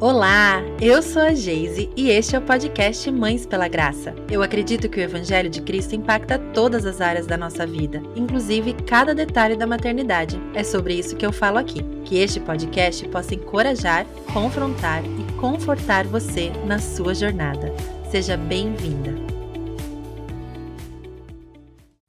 Olá, eu sou a Geise e este é o podcast Mães pela Graça. Eu acredito que o Evangelho de Cristo impacta todas as áreas da nossa vida, inclusive cada detalhe da maternidade. É sobre isso que eu falo aqui. Que este podcast possa encorajar, confrontar e confortar você na sua jornada. Seja bem-vinda!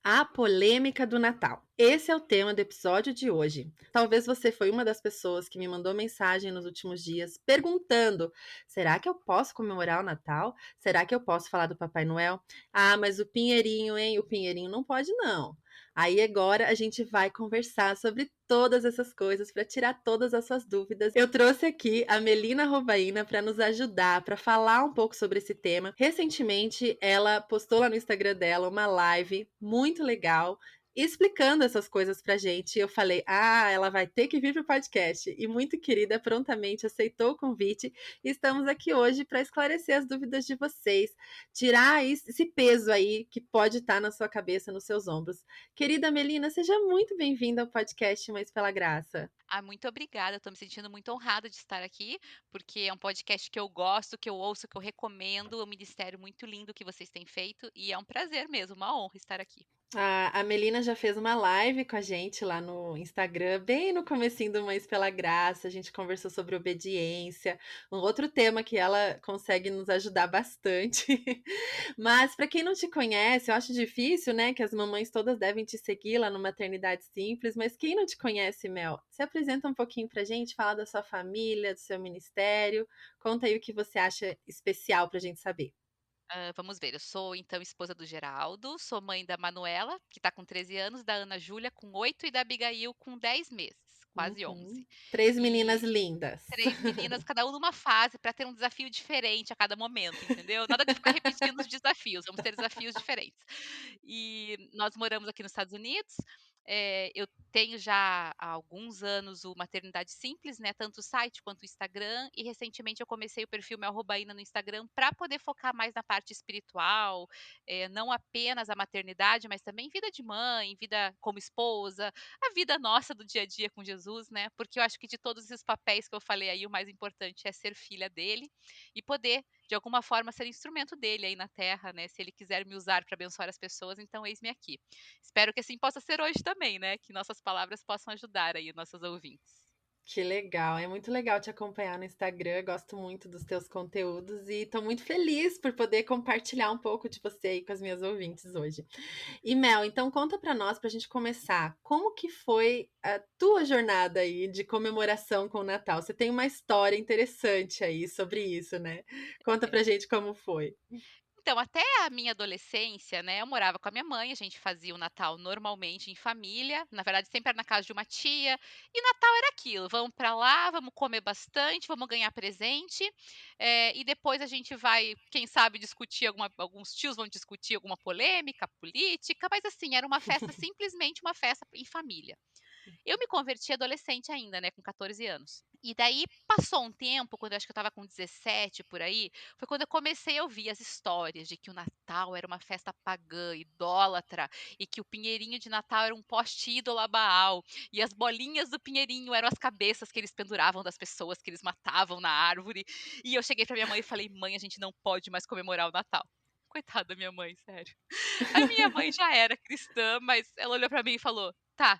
A polêmica do Natal. Esse é o tema do episódio de hoje. Talvez você foi uma das pessoas que me mandou mensagem nos últimos dias perguntando: será que eu posso comemorar o Natal? Será que eu posso falar do Papai Noel? Ah, mas o Pinheirinho, hein? O Pinheirinho não pode, não. Aí agora a gente vai conversar sobre todas essas coisas para tirar todas as suas dúvidas. Eu trouxe aqui a Melina Roubaina para nos ajudar, para falar um pouco sobre esse tema. Recentemente, ela postou lá no Instagram dela uma live muito legal explicando essas coisas pra gente. Eu falei: "Ah, ela vai ter que vir pro podcast". E muito querida prontamente aceitou o convite. E estamos aqui hoje para esclarecer as dúvidas de vocês, tirar esse peso aí que pode estar na sua cabeça, nos seus ombros. Querida Melina, seja muito bem-vinda ao podcast Mães pela Graça. Muito obrigada, estou me sentindo muito honrada de estar aqui, porque é um podcast que eu gosto, que eu ouço, que eu recomendo, um ministério muito lindo que vocês têm feito, e é um prazer mesmo, uma honra estar aqui. A Melina já fez uma live com a gente lá no Instagram, bem no comecinho do Mães pela Graça. A gente conversou sobre obediência, um outro tema que ela consegue nos ajudar bastante. Mas para quem não te conhece, eu acho difícil, né, que as mamães todas devem te seguir lá no Maternidade Simples, mas quem não te conhece, Mel, se apresenta um pouquinho pra gente, fala da sua família, do seu ministério, conta aí o que você acha especial pra gente saber. Vamos ver, eu sou então esposa do Geraldo, sou mãe da Manuela, que está com 13 anos, da Ana Júlia com 8 e da Abigail com 10 meses, quase Uhum. 11. 3 meninas E lindas. 3 meninas, cada uma numa fase, para ter um desafio diferente a cada momento, entendeu? Nada de ficar repetindo os desafios, vamos ter desafios diferentes. E nós moramos aqui nos Estados Unidos, eu tenho já há alguns anos o Maternidade Simples, né, tanto o site quanto o Instagram, e recentemente eu comecei o perfil Mel Roubaina no Instagram para poder focar mais na parte espiritual, não apenas a maternidade, mas também vida de mãe, vida como esposa, a vida nossa do dia a dia com Jesus, né, porque eu acho que de todos esses papéis que eu falei aí, o mais importante é ser filha dele e poder, de alguma forma, ser instrumento dele aí na terra, né, se ele quiser me usar para abençoar as pessoas, então eis-me aqui. Espero que assim possa ser hoje também, né, que nossas palavras possam ajudar aí nossos ouvintes. Que legal, é muito legal te acompanhar no Instagram, gosto muito dos teus conteúdos e estou muito feliz por poder compartilhar um pouco de você aí com as minhas ouvintes hoje. E Mel, então conta para nós, para a gente começar, como que foi a tua jornada aí de comemoração com o Natal? Você tem uma história interessante aí sobre isso, né? Conta pra gente como foi. Então, até a minha adolescência, né, eu morava com a minha mãe, a gente fazia o Natal normalmente em família, na verdade sempre era na casa de uma tia, e Natal era aquilo, vamos para lá, vamos comer bastante, vamos ganhar presente, e depois a gente vai, quem sabe, discutir alguns tios vão discutir alguma polêmica política, mas assim, era uma festa, simplesmente uma festa em família. Eu me converti adolescente ainda, né, com 14 anos. E daí passou um tempo, quando eu acho que eu estava com 17 por aí, foi quando eu comecei a ouvir as histórias de que o Natal era uma festa pagã, idólatra, e que o pinheirinho de Natal era um poste ídolo a Baal, e as bolinhas do pinheirinho eram as cabeças que eles penduravam das pessoas que eles matavam na árvore. E eu cheguei pra minha mãe e falei: "Mãe, a gente não pode mais comemorar o Natal". Coitada da minha mãe, sério. A minha mãe já era cristã, mas ela olhou pra mim e falou: "Tá,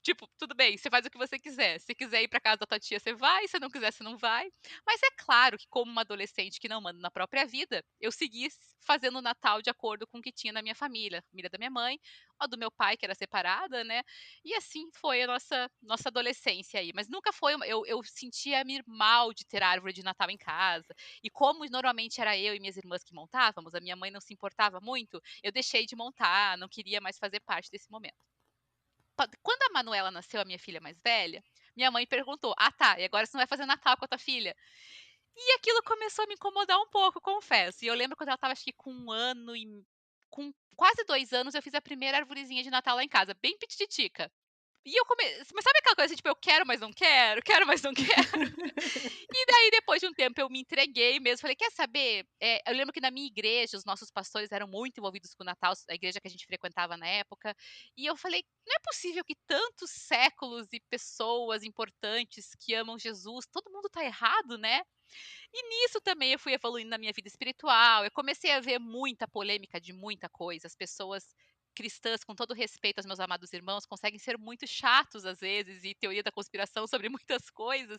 tipo, tudo bem, você faz o que você quiser. Se quiser ir pra casa da tua tia, você vai, se não quiser, você não vai". Mas é claro que, como uma adolescente que não manda na própria vida, eu segui fazendo o Natal de acordo com o que tinha na minha família. A família da minha mãe, a do meu pai, que era separada, né? E assim foi a nossa adolescência aí. Mas nunca foi. Eu sentia-me mal de ter árvore de Natal em casa. E como normalmente era eu e minhas irmãs que montávamos, a minha mãe não se importava muito, eu deixei de montar, não queria mais fazer parte desse momento. Quando a Manuela nasceu, a minha filha mais velha, minha mãe perguntou: "Ah, tá, e agora você não vai fazer Natal com a tua filha?". E aquilo começou a me incomodar um pouco, confesso. E eu lembro quando ela estava acho que com 1 ano e com quase 2 anos, eu fiz a primeira arvorezinha de Natal lá em casa, bem pitititica. E eu mas sabe aquela coisa, tipo, eu quero, mas não quero, quero, mas não quero? E daí depois de um tempo eu me entreguei mesmo, falei: "Quer saber?" Eu lembro que na minha igreja os nossos pastores eram muito envolvidos com o Natal, a igreja que a gente frequentava na época, e eu falei: "Não é possível que tantos séculos e pessoas importantes que amam Jesus, todo mundo tá errado, né?" E nisso também eu fui evoluindo na minha vida espiritual, eu comecei a ver muita polêmica de muita coisa, as pessoas cristãs, com todo respeito aos meus amados irmãos, conseguem ser muito chatos às vezes e teoria da conspiração sobre muitas coisas.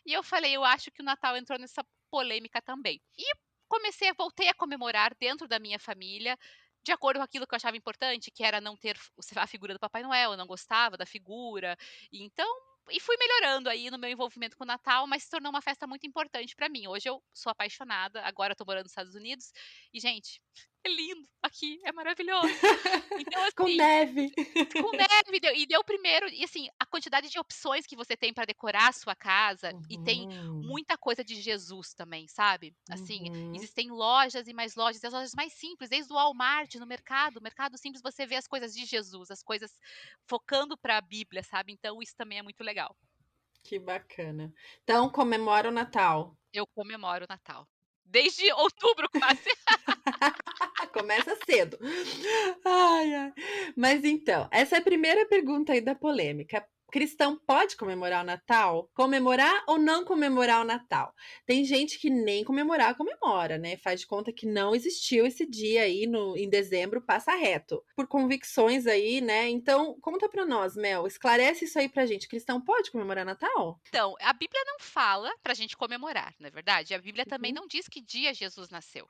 E eu falei: "Eu acho que o Natal entrou nessa polêmica também". E voltei a comemorar dentro da minha família, de acordo com aquilo que eu achava importante, que era não ter a figura do Papai Noel, eu não gostava da figura, e então fui melhorando aí no meu envolvimento com o Natal, mas se tornou uma festa muito importante pra mim. Hoje eu sou apaixonada, agora eu tô morando nos Estados Unidos e, gente, é lindo aqui, é maravilhoso. Então, Com assim, neve. com neve, deu primeiro e assim, a quantidade de opções que você tem para decorar a sua casa, e tem Uhum, muita coisa de Jesus também, sabe. Assim, uhum. existem lojas e mais lojas, e as lojas mais simples, desde o Walmart, no mercado simples, você vê as coisas de Jesus, as coisas focando para a Bíblia, sabe. Então isso também é muito legal. Que bacana. Então comemora o Natal. Eu comemoro o Natal. Desde outubro quase. Começa cedo. Ai, ai. Mas então, essa é a primeira pergunta aí da polêmica. Cristão pode comemorar o Natal? Comemorar ou não comemorar o Natal? Tem gente que nem comemorar comemora, né? Faz de conta que não existiu esse dia aí no, em dezembro, passa reto. Por convicções aí, né? Então, conta pra nós, Mel. Esclarece isso aí pra gente. Cristão pode comemorar Natal? Então, a Bíblia não fala pra gente comemorar, não é verdade? A Bíblia também Uhum. não diz que dia Jesus nasceu.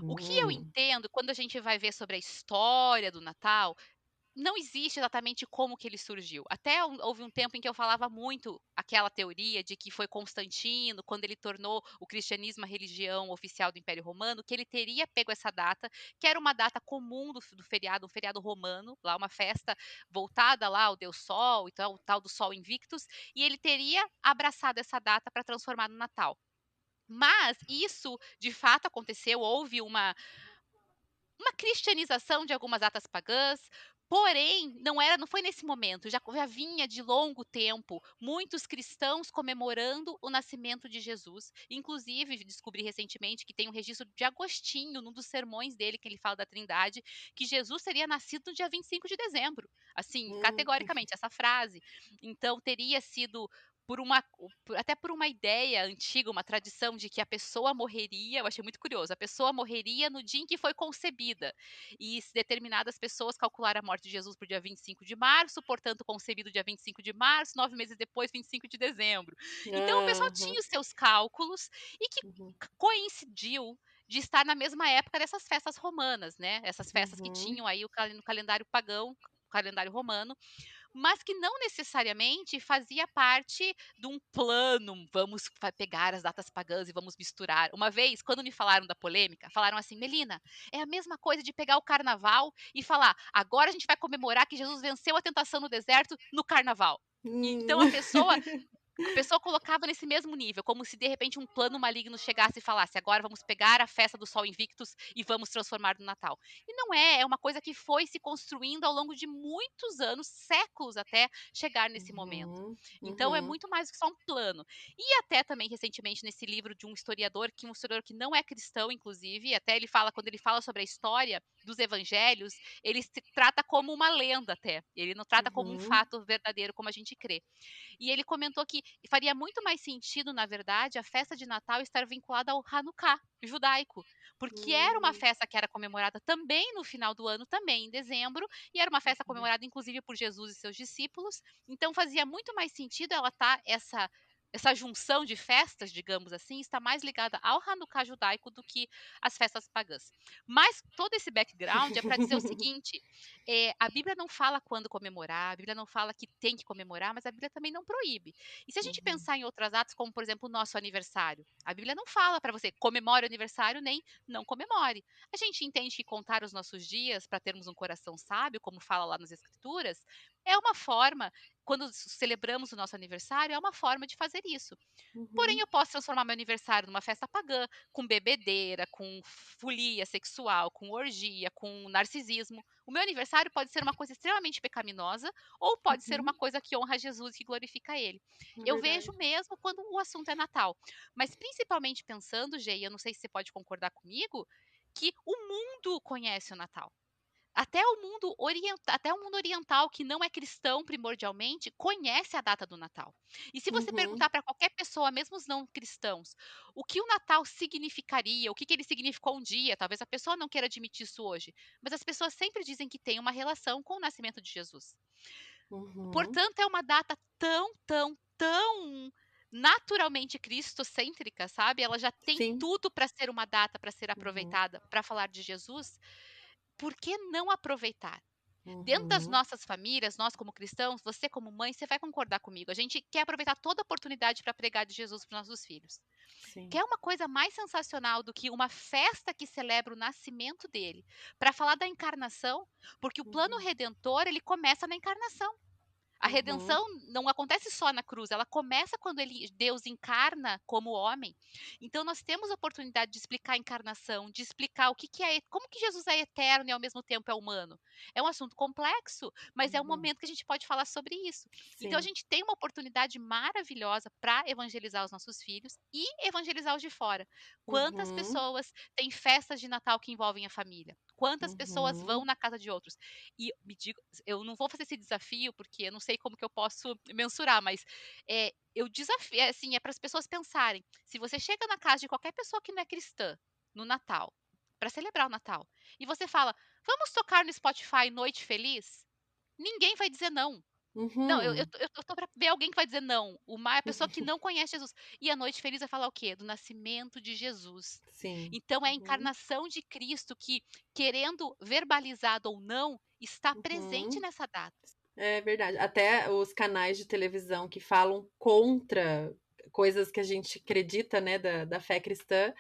O que eu Uhum. entendo, quando a gente vai ver sobre a história do Natal, não existe exatamente como que ele surgiu. Até houve um tempo em que eu falava muito aquela teoria de que foi Constantino, quando ele tornou o cristianismo a religião oficial do Império Romano, que ele teria pego essa data, que era uma data comum do feriado, um feriado romano, lá uma festa voltada lá ao Deus Sol, então o tal do Sol Invictus, e ele teria abraçado essa data para transformar no Natal. Mas isso de fato aconteceu, houve uma cristianização de algumas datas pagãs, porém não foi nesse momento, já vinha de longo tempo muitos cristãos comemorando o nascimento de Jesus. Inclusive, descobri recentemente que tem um registro de Agostinho, num dos sermões dele, que ele fala da Trindade, que Jesus teria nascido no dia 25 de dezembro. Assim, Hum. categoricamente, essa frase. Então, teria sido até por uma ideia antiga, uma tradição de que a pessoa morreria, eu achei muito curioso, a pessoa morreria no dia em que foi concebida. E determinadas pessoas calcularam a morte de Jesus para o dia 25 de março, portanto, concebido dia 25 de março, 9 meses depois, 25 de dezembro. Então, o pessoal Aham. tinha os seus cálculos e que Uhum. coincidiu de estar na mesma época dessas festas romanas, né? Essas festas que Uhum. tinham aí no calendário pagão, calendário romano, mas que não necessariamente fazia parte de um plano, vamos pegar as datas pagãs e vamos misturar. Uma vez, quando me falaram da polêmica, falaram assim: Melina, é a mesma coisa de pegar o carnaval e falar, agora a gente vai comemorar que Jesus venceu a tentação no deserto no carnaval. E então Hum. a pessoa colocava nesse mesmo nível, como se de repente um plano maligno chegasse e falasse: agora vamos pegar a festa do Sol Invictus e vamos transformar no Natal. E não é, é uma coisa que foi se construindo ao longo de muitos anos, séculos até chegar nesse momento. Uhum, Então é uhum, muito mais do que só um plano. E até também recentemente nesse livro de um historiador que não é cristão, inclusive, até ele fala, quando ele fala sobre a história dos evangelhos, ele se trata como uma lenda até. Ele não trata como um uhum, fato verdadeiro como a gente crê. E ele comentou que faria muito mais sentido, na verdade, a festa de Natal estar vinculada ao Hanukkah judaico, porque era uma hum, festa que era comemorada também no final do ano, também em dezembro, e era uma festa uhum, comemorada inclusive por Jesus e seus discípulos. Então fazia muito mais sentido ela estar essa junção de festas, digamos assim, está mais ligada ao Hanukkah judaico do que às festas pagãs. Mas todo esse background é para dizer o seguinte: a Bíblia não fala quando comemorar, a Bíblia não fala que tem que comemorar, mas a Bíblia também não proíbe. E se a gente uhum, pensar em outras datas, como por exemplo o nosso aniversário, a Bíblia não fala para você comemore o aniversário nem não comemore. A gente entende que contar os nossos dias para termos um coração sábio, como fala lá nas Escrituras, É uma forma, quando celebramos o nosso aniversário, é uma forma de fazer isso. Porém, Uhum, eu posso transformar meu aniversário numa festa pagã, com bebedeira, com folia sexual, com orgia, com narcisismo. O meu aniversário pode ser uma coisa extremamente pecaminosa ou pode ser uma uhum, coisa que honra Jesus e que glorifica Ele. é Eu verdade. vejo mesmo quando o assunto é Natal. Mas principalmente pensando, Gê, eu não sei se você pode concordar comigo, que o mundo conhece o Natal. Até o mundo oriental, que não é cristão primordialmente, conhece a data do Natal. E se você Uhum, perguntar para qualquer pessoa, mesmo os não cristãos, o que o Natal significaria, o que que ele significou um dia, talvez a pessoa não queira admitir isso hoje, mas as pessoas sempre dizem que tem uma relação com o nascimento de Jesus. uhum, Portanto, é uma data tão naturalmente cristocêntrica, sabe? Ela já tem sim, tudo para ser uma data para ser uhum, aproveitada para falar de Jesus. Por que não aproveitar? Dentro das uhum, nossas famílias, nós como cristãos, você como mãe, você vai concordar comigo. A gente quer aproveitar toda oportunidade para pregar de Jesus para os nossos filhos. sim, Quer uma coisa mais sensacional do que uma festa que celebra o nascimento dele, para falar da encarnação? Porque o plano uhum, redentor, ele começa na encarnação. A uhum, redenção não acontece só na cruz, ela começa quando Deus encarna como homem. Então nós temos a oportunidade de explicar a encarnação, de explicar o que, que é, como que Jesus é eterno e ao mesmo tempo é humano. É um assunto complexo, mas é um uhum, momento que a gente pode falar sobre isso. Então a sim, gente tem uma oportunidade maravilhosa para evangelizar os nossos filhos e evangelizar os de fora. Quantas uhum, pessoas têm festas de Natal que envolvem a família? Quantas pessoas vão uhum, na casa de outros? E me digo, eu não vou fazer esse desafio, porque eu não sei como que eu posso mensurar, mas, eu desafio assim, é para as pessoas pensarem, se você chega na casa de qualquer pessoa que não é cristã, no Natal, para celebrar o Natal, e você fala: "Vamos tocar no Spotify Noite Feliz?", ninguém vai dizer não. Não, uhum, eu tô pra ver alguém que vai dizer não, uma pessoa que não conhece Jesus. E a Noite Feliz vai falar o quê? Do nascimento de Jesus. sim, Então é a uhum, encarnação de Cristo que, querendo verbalizado ou não, está presente uhum. nessa data. É verdade. Até os canais de televisão que falam contra coisas que a gente acredita, né, da fé cristã,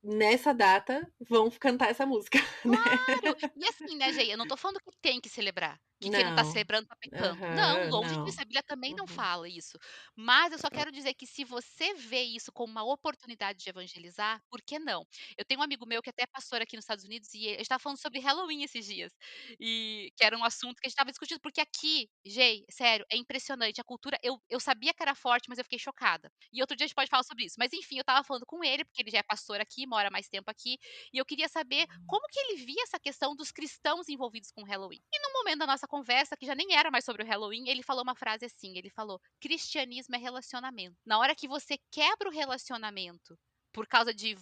nessa data vão cantar essa música, né. Claro! E assim, né, Gê, eu não tô falando que tem que celebrar, que quem não tá Não. celebrando tá pecando. Não, Aham, longe não. disso, a Bíblia também não Uhum. fala isso. Mas eu só quero dizer que se você vê isso como uma oportunidade de evangelizar, por que não? Eu tenho um amigo meu que até é pastor aqui nos Estados Unidos e a gente estava falando sobre Halloween esses dias, e que era um assunto que a gente estava discutindo, porque aqui, Gê, sério, é impressionante, a cultura eu sabia que era forte, mas eu fiquei chocada. E outro dia a gente pode falar sobre isso. Mas enfim, eu estava falando com ele, porque ele já é pastor aqui, mora mais tempo aqui, e eu queria saber como que ele via essa questão dos cristãos envolvidos com o Halloween. E no momento da nossa conversa, que já nem era mais sobre o Halloween, ele falou uma frase assim, ele falou: "Cristianismo é relacionamento". Na hora que você quebra o relacionamento por causa de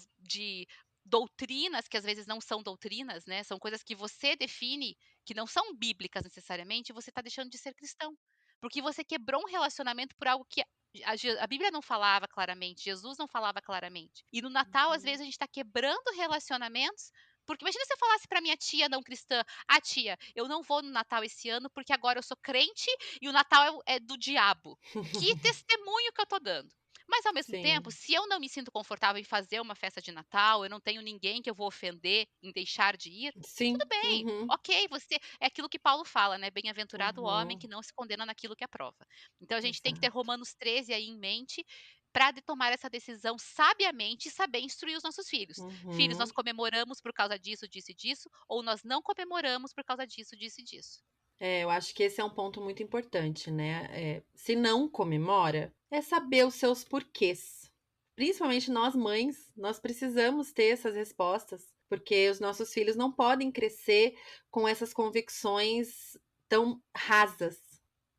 doutrinas que às vezes não são doutrinas, né, são coisas que você define, que não são bíblicas necessariamente, você está deixando de ser cristão. Porque você quebrou um relacionamento por algo que a Bíblia não falava claramente, Jesus não falava claramente. E no Natal, às Uhum. vezes, a gente está quebrando relacionamentos, porque imagina se eu falasse para minha tia não cristã: "Ah, tia, eu não vou no Natal esse ano, porque agora eu sou crente e o Natal é do diabo". Que testemunho que eu tô dando. Mas ao mesmo tempo, Sim. se eu não me sinto confortável em fazer uma festa de Natal, eu não tenho ninguém que eu vou ofender em deixar de ir, tudo Sim. bem, Uhum. ok, você é aquilo que Paulo fala, né, bem-aventurado o homem Uhum. que não se condena naquilo que aprova. Então a gente tem que ter Exato. Romanos 13 aí em mente para tomar essa decisão sabiamente e saber instruir os nossos filhos. Filhos, nós Uhum. comemoramos por causa disso, disso e disso, ou nós não comemoramos por causa disso, disso e disso. É, eu acho que esse é um ponto muito importante, né, se não comemora, é saber os seus porquês. Principalmente nós mães, nós precisamos ter essas respostas, porque os nossos filhos não podem crescer com essas convicções tão rasas,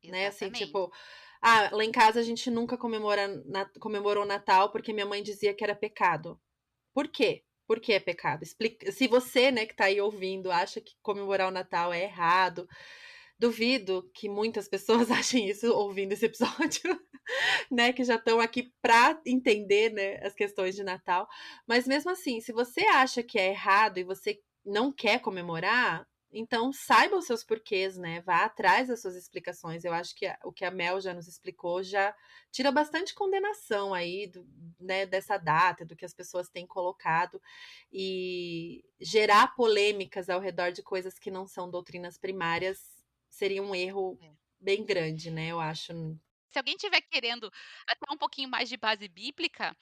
né, assim, Exatamente. tipo: "Ah, lá em casa a gente nunca comemorou Natal, porque minha mãe dizia que era pecado". Por quê? Por que é pecado? Explica se você, né, que tá aí ouvindo, acha que comemorar o Natal é errado, duvido que muitas pessoas achem isso ouvindo esse episódio, né, que já estão aqui para entender, né, as questões de Natal. Mas mesmo assim, se você acha que é errado e você não quer comemorar, então saiba os seus porquês, né, vá atrás das suas explicações. Eu acho que o que a Mel já nos explicou já tira bastante condenação aí né, dessa data, do que as pessoas têm colocado, e gerar polêmicas ao redor de coisas que não são doutrinas primárias seria um erro É. bem grande, né, eu acho. Se alguém tiver querendo até um pouquinho mais de base bíblica,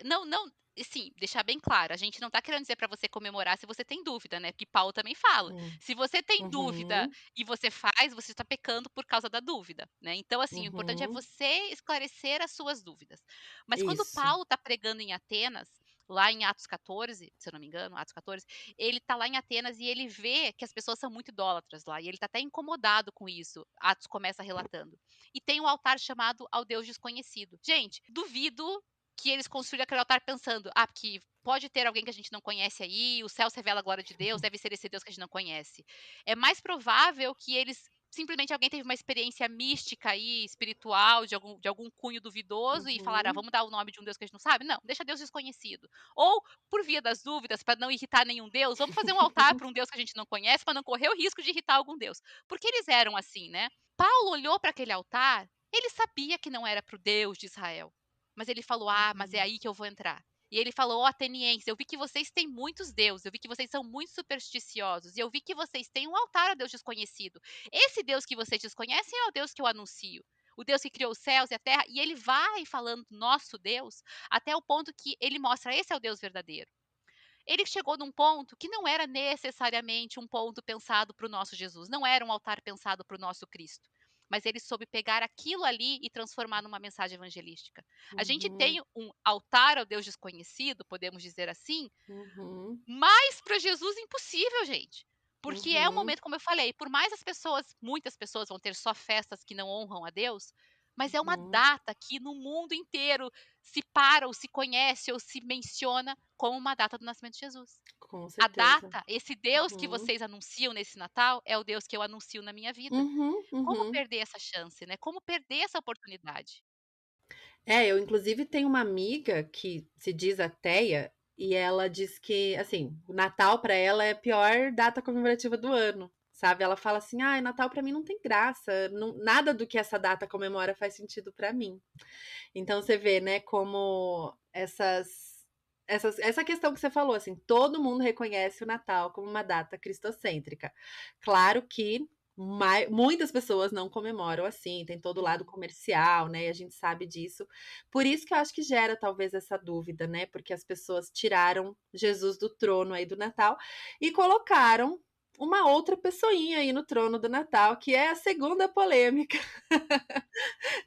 não e sim, deixar bem claro, a gente não está querendo dizer para você comemorar se você tem dúvida, né, porque Paulo também fala, Hum. se você tem dúvida Uhum, e você faz, você está pecando por causa da dúvida, né. Então, assim, o importante é uhum. você esclarecer as suas dúvidas. Mas quando Isso. Paulo está pregando em Atenas, lá em Atos 14, se eu não me engano, Atos 14, ele está lá em Atenas e ele vê que as pessoas são muito idólatras lá, e ele está até incomodado com isso, Atos começa relatando. E tem um altar chamado ao Deus desconhecido. Gente, duvido que eles construíram aquele altar pensando, porque pode ter alguém que a gente não conhece aí, o céu se revela a glória de Deus, deve ser esse Deus que a gente não conhece. É mais provável que eles simplesmente alguém teve uma experiência mística aí, espiritual, de algum cunho duvidoso e falaram, Uhum, vamos dar o nome de um Deus que a gente não sabe? Não, deixa Deus desconhecido. Ou, por via das dúvidas, para não irritar nenhum Deus, vamos fazer um altar para um Deus que a gente não conhece, para não correr o risco de irritar algum Deus. Porque eles eram assim, né? Paulo olhou para aquele altar, ele sabia que não era para o Deus de Israel, mas ele falou: mas é uhum, aí que eu vou entrar. E ele falou: ó, atenienses, eu vi que vocês têm muitos deuses, eu vi que vocês são muito supersticiosos, e eu vi que vocês têm um altar ao Deus desconhecido. Esse Deus que vocês desconhecem é o Deus que eu anuncio. O Deus que criou os céus e a terra, e ele vai falando nosso Deus até o ponto que ele mostra: esse é o Deus verdadeiro. Ele chegou num ponto que não era necessariamente um ponto pensado para o nosso Jesus, não era um altar pensado para o nosso Cristo. Mas ele soube pegar aquilo ali e transformar numa mensagem evangelística. A gente uhum, tem um altar ao Deus desconhecido, podemos dizer assim, uhum, mas para Jesus impossível, gente. Porque é um uhum, momento, como eu falei, por mais as pessoas, muitas pessoas vão ter só festas que não honram a Deus, mas é uma uhum. data que no mundo inteiro se para, ou se conhece, ou se menciona como uma data do nascimento de Jesus. Com A certeza. data, esse Deus que Uhum, vocês anunciam nesse Natal, é o Deus que eu anuncio na minha vida. uhum, Como uhum. perder essa chance, né? Como perder essa oportunidade? É, eu inclusive tenho uma amiga que se diz ateia, e ela diz que, assim, o Natal para ela é a pior data comemorativa do ano, sabe. Ela fala assim: "Ai, Natal para mim não tem graça, nada do que essa data comemora faz sentido para mim". Então você vê, né, como essa questão que você falou, assim, todo mundo reconhece o Natal como uma data cristocêntrica. Claro que muitas pessoas não comemoram assim, tem todo o lado Uhum. comercial, né, e a gente sabe disso. Por isso que eu acho que gera talvez essa dúvida, né, porque as pessoas tiraram Jesus do trono aí do Natal e colocaram uma outra pessoinha aí no trono do Natal, que é a segunda polêmica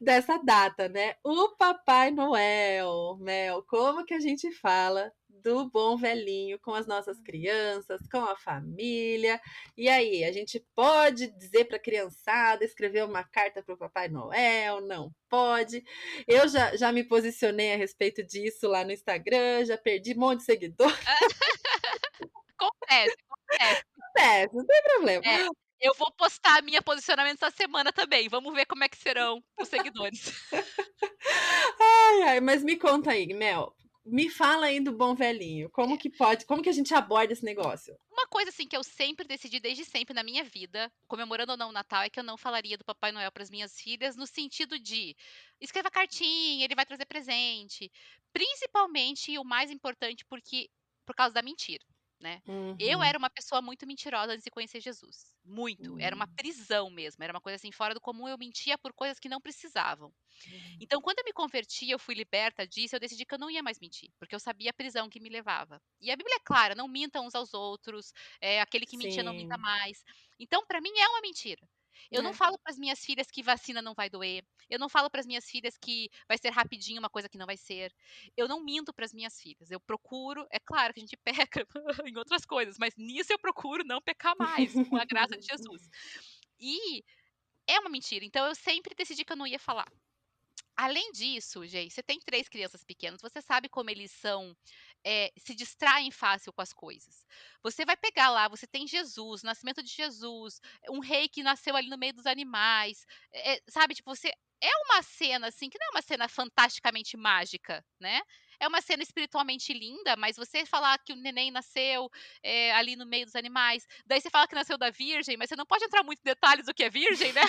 dessa data, né? O Papai Noel, Mel, como que a gente fala do bom velhinho com as nossas crianças, com a família? E aí, a gente pode dizer para a criançada escrever uma carta para o Papai Noel? Não pode. Eu já me posicionei a respeito disso lá no Instagram, já perdi um monte de seguidor. Acontece, acontece. Acontece, não tem problema. É, eu vou postar minha posicionamento essa semana também. Vamos ver como é que serão os seguidores. Ai, ai, mas me conta aí, Mel. Me fala aí do bom velhinho. Como que pode, como que a gente aborda esse negócio? Uma coisa, assim, que eu sempre decidi desde sempre na minha vida, comemorando ou não o Natal, é que eu não falaria do Papai Noel para as minhas filhas, no sentido de escreva cartinha, ele vai trazer presente. Principalmente, e o mais importante, porque por causa da mentira, né. Eu Uhum. era uma pessoa muito mentirosa antes de conhecer Jesus, muito. Era uma Hum, prisão mesmo, era uma coisa, assim, fora do comum, eu mentia por coisas que não precisavam. hum. Então, quando eu me converti, eu fui liberta disso, eu decidi que eu não ia mais mentir, porque eu sabia a prisão que me levava. E a Bíblia é clara, não mintam uns aos outros, aquele que mentia não minta Sim, mais. Então, para mim é uma mentira. Eu não né. falo para as minhas filhas que vacina não vai doer. Eu não falo para as minhas filhas que vai ser rapidinho uma coisa que não vai ser. Eu não minto para as minhas filhas. Eu procuro, é claro que a gente peca em outras coisas, mas nisso eu procuro não pecar mais, com a graça de Jesus. E é uma mentira. Então eu sempre decidi que eu não ia falar. Além disso, gente, você tem 3 crianças pequenas, você sabe como eles são, se distraem fácil com as coisas. Você vai pegar lá, você tem Jesus, o nascimento de Jesus, um rei que nasceu ali no meio dos animais, sabe, tipo, você é uma cena, assim, que não é uma cena fantasticamente mágica, né, é uma cena espiritualmente linda, mas você falar que o neném nasceu, ali no meio dos animais, daí você fala que nasceu da virgem, mas você não pode entrar muito em detalhes do que é virgem, né.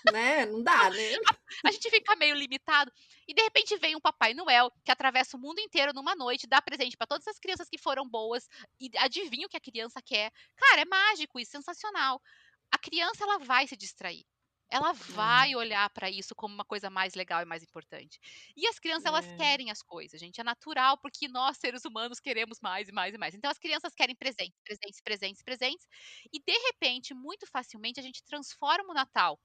Né, não dá, né. A gente fica meio limitado. E de repente vem um Papai Noel que atravessa o mundo inteiro numa noite, dá presente para todas as crianças que foram boas e adivinha o que a criança quer. Cara, é mágico e sensacional. A criança ela vai se distrair. Ela É, vai olhar para isso como uma coisa mais legal e mais importante. E as crianças, elas é. querem as coisas, gente, é natural, porque nós, seres humanos, queremos mais e mais e mais. Então as crianças querem presentes, presentes, presentes, presentes, e de repente, muito facilmente, a gente transforma o Natal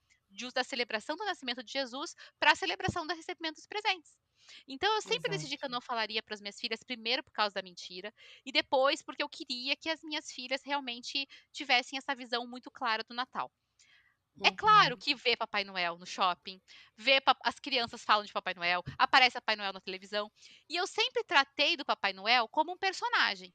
da celebração do nascimento de Jesus para a celebração do recebimento dos presentes. Então eu sempre decidi que eu Exato. não falaria para as minhas filhas, primeiro por causa da mentira, e depois porque eu queria que as minhas filhas realmente tivessem essa visão muito clara do Natal. É claro Uhum, que vê Papai Noel no shopping, vê as crianças falam de Papai Noel, aparece Papai Noel na televisão, e eu sempre tratei do Papai Noel como um personagem.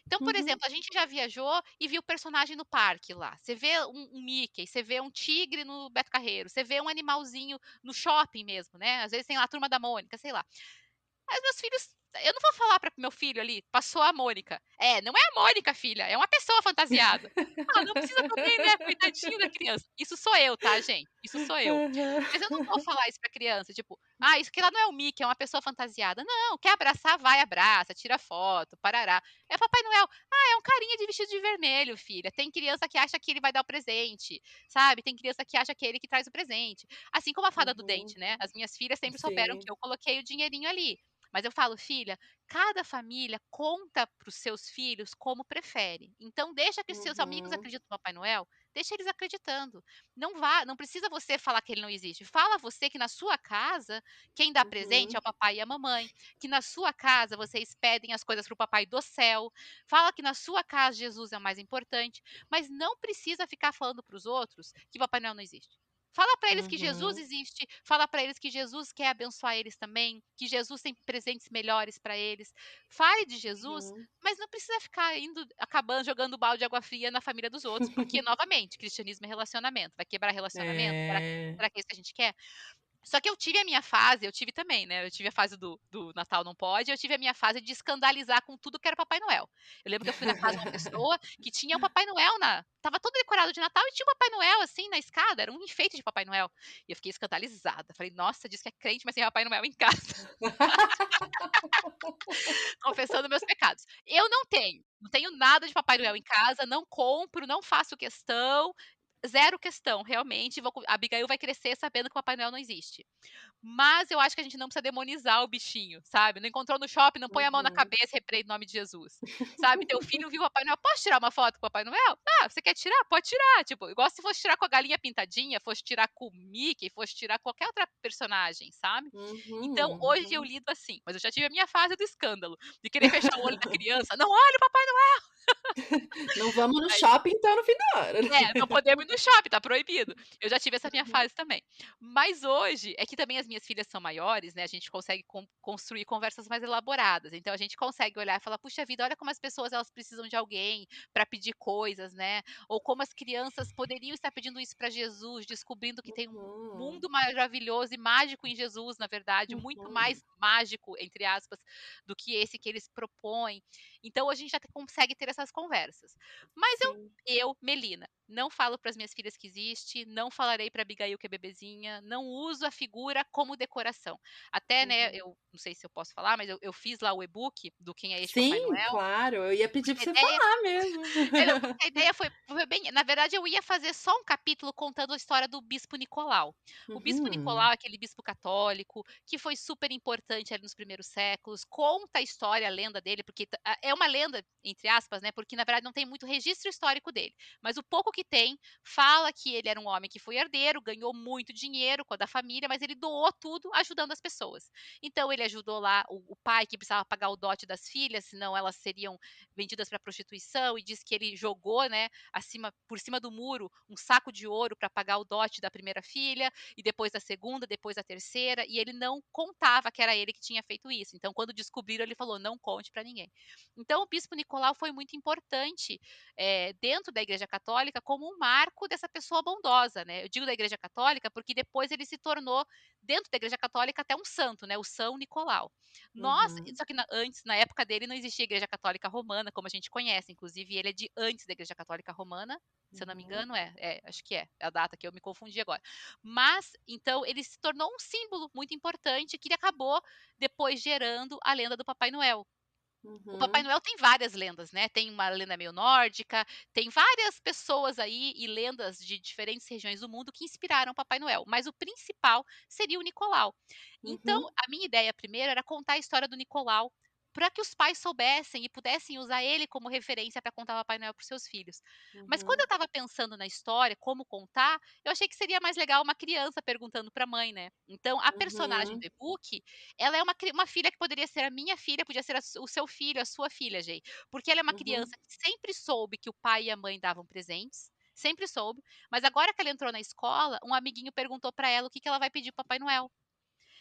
Então, por uhum. exemplo, a gente já viajou e viu o personagem no parque lá. Você vê um Mickey, você vê um tigre no Beto Carreiro, você vê um animalzinho no shopping mesmo, né? Às vezes tem lá a Turma da Mônica, sei lá. Mas meus filhos, eu não vou falar para meu filho ali, passou a Mônica. É, não é a Mônica, filha, é uma pessoa fantasiada. Ah, não precisa também, né? Coitadinho da criança. Isso sou eu, tá, gente? Isso sou eu. Aham. Mas eu não vou falar isso pra criança, tipo, ah, isso aqui lá não é o Mickey, é uma pessoa fantasiada. Não, quer abraçar, vai, abraça, tira foto, parará. É Papai Noel. Ah, é um carinha de vestido de vermelho, filha. Tem criança que acha que ele vai dar o presente, sabe? Tem criança que acha que é ele que traz o presente. Assim como a fada do Uhum. dente, né? As minhas filhas sempre souberam Sim. que eu coloquei o dinheirinho ali. Mas eu falo: "Filha, cada família conta para os seus filhos como prefere. Então deixa que os seus amigos Uhum, acreditam no Papai Noel, deixa eles acreditando. Não precisa você falar que ele não existe. Fala você que na sua casa, quem dá presente é uhum, o papai e a mamãe, que na sua casa vocês pedem as coisas para o papai do céu. Fala que na sua casa Jesus é o mais importante, mas não precisa ficar falando para os outros que Papai Noel não existe. Fala para eles que Jesus uhum, existe, fala para eles que Jesus quer abençoar eles também, que Jesus tem presentes melhores para eles. Fale de Jesus, uhum. mas não precisa ficar indo, acabando, jogando balde de água fria na família dos outros, porque, novamente, cristianismo é relacionamento. Vai quebrar relacionamento? É. Será que é isso que a gente quer? Só que eu tive a minha fase, eu tive também, né? Eu tive a fase do Natal não pode, eu tive a minha fase de escandalizar com tudo que era Papai Noel. Eu lembro que eu fui na casa de uma pessoa que tinha o Papai Noel na. Tava todo decorado de Natal e tinha o Papai Noel assim na escada, era um enfeite de Papai Noel. E eu fiquei escandalizada. Falei, nossa, diz que é crente, mas tem Papai Noel em casa, confessando meus pecados. Eu não tenho nada de Papai Noel em casa, não compro, não faço questão, zero questão, realmente. A Abigail vai crescer sabendo que o Papai Noel não existe. Mas eu acho que a gente não precisa demonizar o bichinho, sabe. Não encontrou no shopping, não põe a mão na Uhum. cabeça e repreende em nome de Jesus, sabe. Teu filho viu o Papai Noel: "Posso tirar uma foto com o Papai Noel?". "Ah, você quer tirar? Pode tirar", tipo, igual se fosse tirar com a galinha pintadinha, fosse tirar com o Mickey, fosse tirar qualquer outra personagem, sabe. Então Uhum, hoje eu uhum. lido assim, mas eu já tive a minha fase do escândalo, de querer fechar o olho da criança: "Não olha o Papai Noel". Não vamos no shopping então no fim da hora, né. É, não podemos ir no shopping, tá proibido. Eu já tive essa minha fase também. Mas hoje, é que também as minhas filhas são maiores, né, a gente consegue construir conversas mais elaboradas, então a gente consegue olhar e falar: "Puxa vida, olha como as pessoas elas precisam de alguém para pedir coisas, né, ou como as crianças poderiam estar pedindo isso para Jesus, descobrindo que tem um Uhum, mundo maravilhoso e mágico em Jesus, na verdade, muito uhum. mais "mágico", entre aspas, do que esse que eles propõem". Então a gente já consegue ter essas conversas. Mas Sim. Melina, não falo para as minhas filhas que existe, não falarei para Abigail que é bebezinha, não uso a figura como decoração. Até, né, Uhum. eu não sei se eu posso falar, mas eu fiz lá o e-book do Quem é este Papai Sim, Noel, claro, eu ia pedir porque pra a você ideia falar mesmo. não, porque a ideia foi bem, na verdade eu ia fazer só um capítulo contando a história do bispo Nicolau. O bispo Uhum, Nicolau é aquele bispo católico, que foi super importante ali nos primeiros séculos, conta a história, a lenda dele, porque é uma lenda, entre aspas, né, porque na verdade não tem muito registro histórico dele, mas o pouco que tem, fala que ele era um homem que foi herdeiro, ganhou muito dinheiro com a da família, mas ele doou tudo ajudando as pessoas. Então ele ajudou lá o pai que precisava pagar o dote das filhas, senão elas seriam vendidas para prostituição, e diz que ele jogou, né, por cima do muro, um saco de ouro para pagar o dote da primeira filha, e depois da segunda, depois da terceira, e ele não contava que era ele que tinha feito isso. Então, quando descobriram, ele falou: não conte para ninguém. Então, o bispo Nicolau foi muito importante dentro da Igreja Católica como um marco dessa pessoa bondosa, né? Eu digo da Igreja Católica porque depois ele se tornou, dentro da Igreja Católica, até um santo, né? O São Nicolau. Nós uhum, só que antes, na época dele, não existia Igreja Católica Romana, como a gente conhece, inclusive ele é de antes da Igreja Católica Romana, se eu não me uhum. engano, acho que é a data que eu me confundi agora. Mas, então, ele se tornou um símbolo muito importante que ele acabou depois gerando a lenda do Papai Noel. O Papai Uhum, Noel tem várias lendas, né, tem uma lenda meio nórdica, tem várias pessoas aí e lendas de diferentes regiões do mundo que inspiraram o Papai Noel, mas o principal seria o Nicolau. Então, uhum, a minha ideia primeiro era contar a história do Nicolau, para que os pais soubessem e pudessem usar ele como referência para contar o Papai Noel para os seus filhos. Mas quando eu uhum, estava pensando na história, como contar, eu achei que seria mais legal uma criança perguntando para a mãe, né. Então a personagem uhum, do e-book, ela é uma filha que poderia ser a minha filha, podia ser o seu filho, a sua filha, Jay, porque ela é uma uhum, criança que sempre soube que o pai e a mãe davam presentes, sempre soube, mas agora que ela entrou na escola, um amiguinho perguntou para ela o que que ela vai pedir para Papai Noel.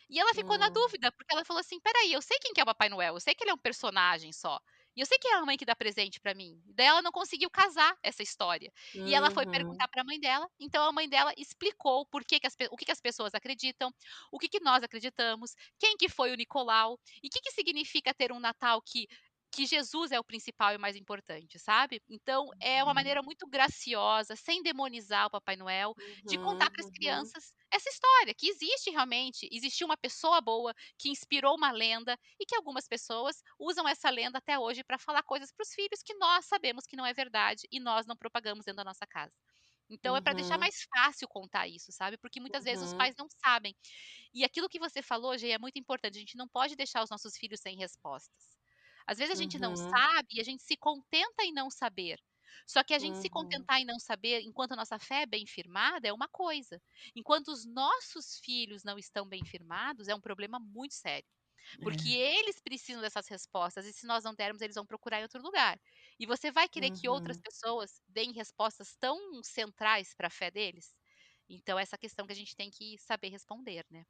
E ela ficou na hum, dúvida, porque ela falou assim: "Espera aí, eu sei quem que é o Papai Noel, eu sei que ele é um personagem só, e eu sei quem é a mãe que dá presente pra mim". Daí ela não conseguiu casar essa história. E ela foi uhum, perguntar pra mãe dela, então a mãe dela explicou por que que o que que as pessoas acreditam, o que que nós acreditamos, quem que foi o Nicolau, e o que que significa ter um Natal que Jesus é o principal e o mais importante, sabe. Então é uma uhum, maneira muito graciosa, sem demonizar o Papai Noel, de contar uhum, para as uhum, crianças essa história, que existe realmente, existiu uma pessoa boa que inspirou uma lenda e que algumas pessoas usam essa lenda até hoje para falar coisas para os filhos que nós sabemos que não é verdade e nós não propagamos dentro da nossa casa. Então é para deixar uhum, mais fácil contar isso, sabe? Porque muitas vezes os uhum, pais não sabem. E aquilo que você falou, Gê, é muito importante. A gente não pode deixar os nossos filhos sem respostas. Às vezes a gente não uhum, sabe e a gente se contenta em não saber. Só que a gente se uhum, contentar em não saber enquanto a nossa fé é bem firmada é uma coisa. Enquanto os nossos filhos não estão bem firmados, é um problema muito sério. Porque é, eles precisam dessas respostas e se nós não dermos, eles vão procurar em outro lugar. E você vai querer que outras uhum. pessoas deem respostas tão centrais para a fé deles? Então, essa questão que a gente tem que saber responder, né?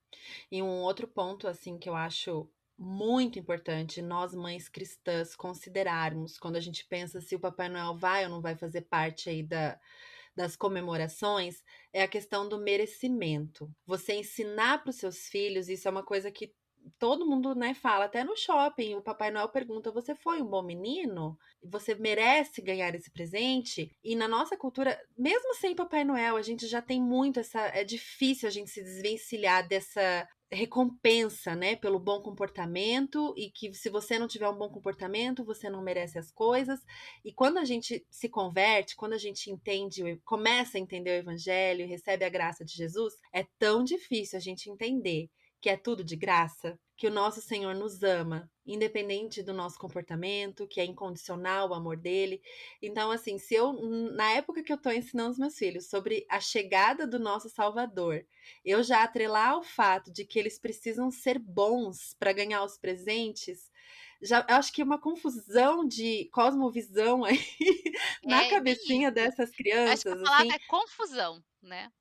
E um outro ponto, assim, que eu acho muito importante nós mães cristãs considerarmos quando a gente pensa se o Papai Noel vai ou não vai fazer parte aí das comemorações, é a questão do merecimento. Você ensinar para os seus filhos, isso é uma coisa que todo mundo, né, fala, até no shopping, o Papai Noel pergunta: "Você foi um bom menino? Você merece ganhar esse presente?". E na nossa cultura, mesmo sem Papai Noel, a gente já tem muito essa é difícil a gente se desvencilhar dessa recompensa, né, pelo bom comportamento e que se você não tiver um bom comportamento, você não merece as coisas. E quando a gente se converte, quando a gente entende, começa a entender o evangelho e recebe a graça de Jesus, é tão difícil a gente entender que é tudo de graça, que o nosso Senhor nos ama, independente do nosso comportamento, que é incondicional o amor dele. Então, assim, se eu, na época que eu estou ensinando os meus filhos sobre a chegada do nosso Salvador, eu já atrelar ao fato de que eles precisam ser bons para ganhar os presentes, já eu acho que é uma confusão de cosmovisão aí na É bem cabecinha isso. dessas Acho que a crianças, palavra assim. é confusão, né.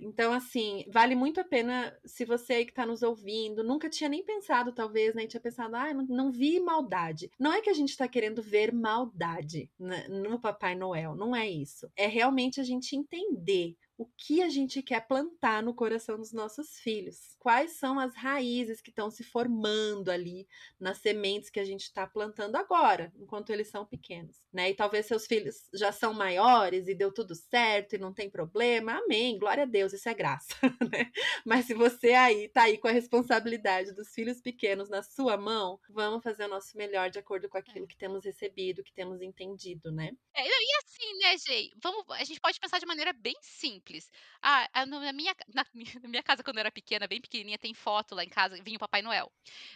Então, assim, vale muito a pena se você aí que está nos ouvindo, nunca tinha nem pensado, talvez, né? Tinha pensado, ah, não vi maldade. Não é que a gente está querendo ver maldade no Papai Noel, não é isso. É realmente a gente entender o que a gente quer plantar no coração dos nossos filhos. Quais são as raízes que estão se formando ali nas sementes que a gente está plantando agora, enquanto eles são pequenos, né? E talvez seus filhos já são maiores e deu tudo certo e não tem problema. Amém, glória a Deus, isso é graça, né? Mas se você aí tá aí com a responsabilidade dos filhos pequenos na sua mão, vamos fazer o nosso melhor de acordo com aquilo É. que temos recebido, que temos entendido, né? É, não, e assim, né, Gê, vamos a gente pode pensar de maneira bem simples. Na minha na minha casa, quando eu era pequena, bem pequenininha, tem foto lá em casa, vinha o Papai Noel.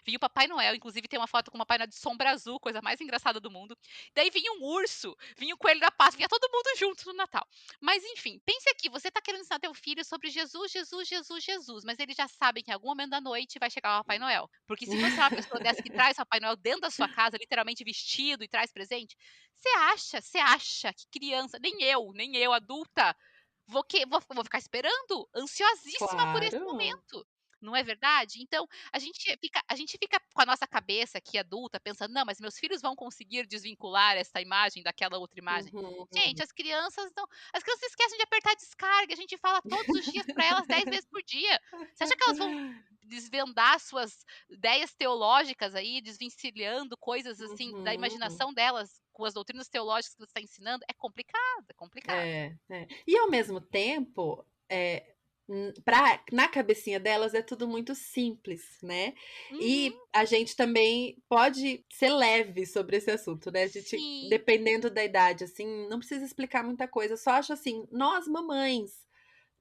Vinha o Papai Noel, inclusive tem uma foto com o Papai Noel de sombra azul, coisa mais engraçada do mundo. Daí vinha um urso, vinha o coelho da Páscoa, vinha todo mundo junto no Natal. Mas enfim, pense aqui, você tá querendo ensinar teu filho sobre Jesus, Jesus, Jesus, Jesus, mas eles já sabem que em algum momento da noite vai chegar o Papai Noel. Porque se você é uma pessoa dessa que traz o Papai Noel dentro da sua casa, literalmente vestido e traz presente, você acha que criança, nem eu adulta, vou ficar esperando, ansiosíssima por esse Claro. momento, não é verdade? Então, a gente fica com a nossa cabeça aqui adulta pensando: "Não, mas meus filhos vão conseguir desvincular essa imagem daquela outra imagem". Uhum. Gente, as crianças esquecem de apertar descarga, a gente fala todos os dias para elas 10 vezes por dia. Você acha que elas vão desvendar suas ideias teológicas aí, desvencilhando coisas, assim, da Uhum. imaginação delas com as doutrinas teológicas que você está ensinando? É complicado, é complicado. É, é. E ao mesmo tempo, na cabecinha delas é tudo muito simples, né? Uhum, E a gente também pode ser leve sobre esse assunto, né? A gente, sim. dependendo da idade, assim, não precisa explicar muita coisa. Só acho assim, nós mamães,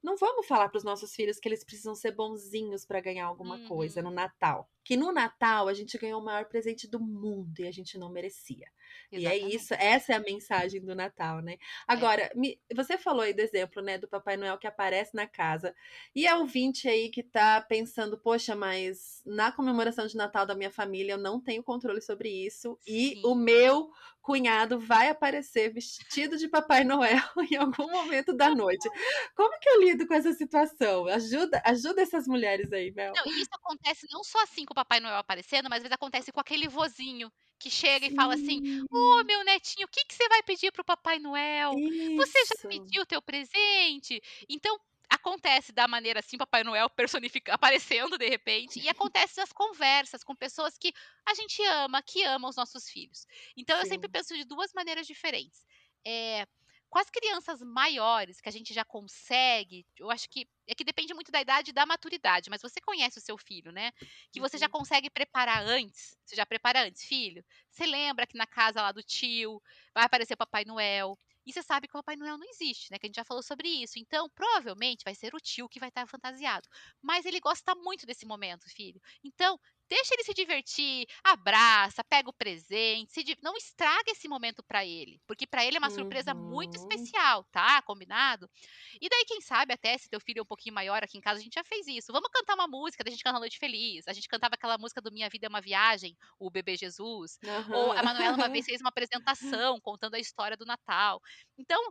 não vamos falar para os nossos filhos que eles precisam ser bonzinhos para ganhar alguma coisa no Uhum, Natal. Que no Natal a gente ganhou o maior presente do mundo e a gente não merecia. E é isso, exatamente. essa é a mensagem do Natal, né? É. Agora, você falou aí do exemplo, né, do Papai Noel que aparece na casa. E é ouvinte aí que tá pensando, poxa, mas na comemoração de Natal da minha família eu não tenho controle sobre isso e o Sim. meu cunhado vai aparecer vestido de Papai Noel em algum momento da noite. Como que eu lido com essa situação? Ajuda essas mulheres aí, Mel. Não, e isso acontece não só assim com o Papai Noel aparecendo, mas às vezes acontece com aquele vozinho que chega e fala assim: "Ô, Sim, meu netinho, o que que você vai pedir para o Papai Noel? Você já isso. pediu o teu presente?". Então, acontece da maneira assim, Papai Noel personifica aparecendo de repente, e acontece nas conversas com pessoas que a gente ama, que amam os nossos filhos. Então eu sempre Sim. penso de 2 maneiras diferentes. Eh, com as crianças maiores, que a gente já consegue, eu acho que é que depende muito da idade e da maturidade, mas você conhece o seu filho, né, que você já Uhum. consegue preparar antes, você já prepara antes: "Filho, você lembra que na casa lá do tio vai aparecer o Papai Noel", e você sabe que o Papai Noel não existe, né, que a gente já falou sobre isso, então provavelmente vai ser o tio que vai estar fantasiado, mas ele gosta muito desse momento, filho, então deixa ele se divertir, abraça, pega o presente, não estraga esse momento para ele, porque para ele é uma surpresa muito Uhum. especial, tá, combinado? E daí, quem sabe, até se teu filho é um pouquinho maior, aqui em casa a gente já fez isso. Vamos cantar uma música, daí a gente canta Noite Feliz. A gente cantava aquela música do Minha Vida é uma Viagem, o Bebê Jesus. Ou a Manuela uma vez Aham. fez uma apresentação contando a história do Natal. Então,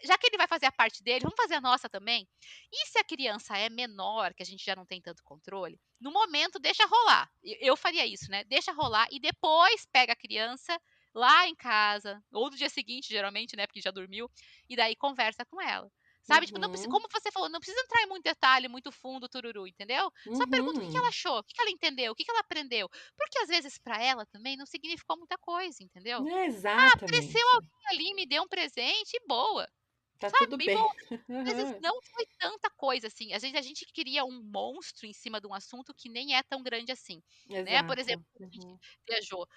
já que ele vai fazer a parte dele, vamos fazer a nossa também? E se a criança é menor, que a gente já não tem tanto controle, no momento deixa rolar. Eu faria isso, né? Deixa rolar e depois pega a criança lá em casa, ou no dia seguinte, geralmente, né? Porque já dormiu, e daí conversa com ela. Sabe, tipo, não preci Uhum. como você falou, não precisa entrar em muito detalhe, muito fundo, tururu, entendeu? Só pergunta o que que ela Uhum. achou, o que que ela entendeu, o que que ela aprendeu, porque às vezes pra ela também não significou muita coisa, entendeu? É, Ah, apareceu exatamente. alguém ali, me deu um presente e boa. Tá tudo Sabe, e bem. bom, às vezes Aham. não foi tanta coisa assim, às vezes a gente cria um monstro em cima de um assunto que nem é tão grande assim, né. Por exemplo, Exato. quando a gente Uhum. viajou,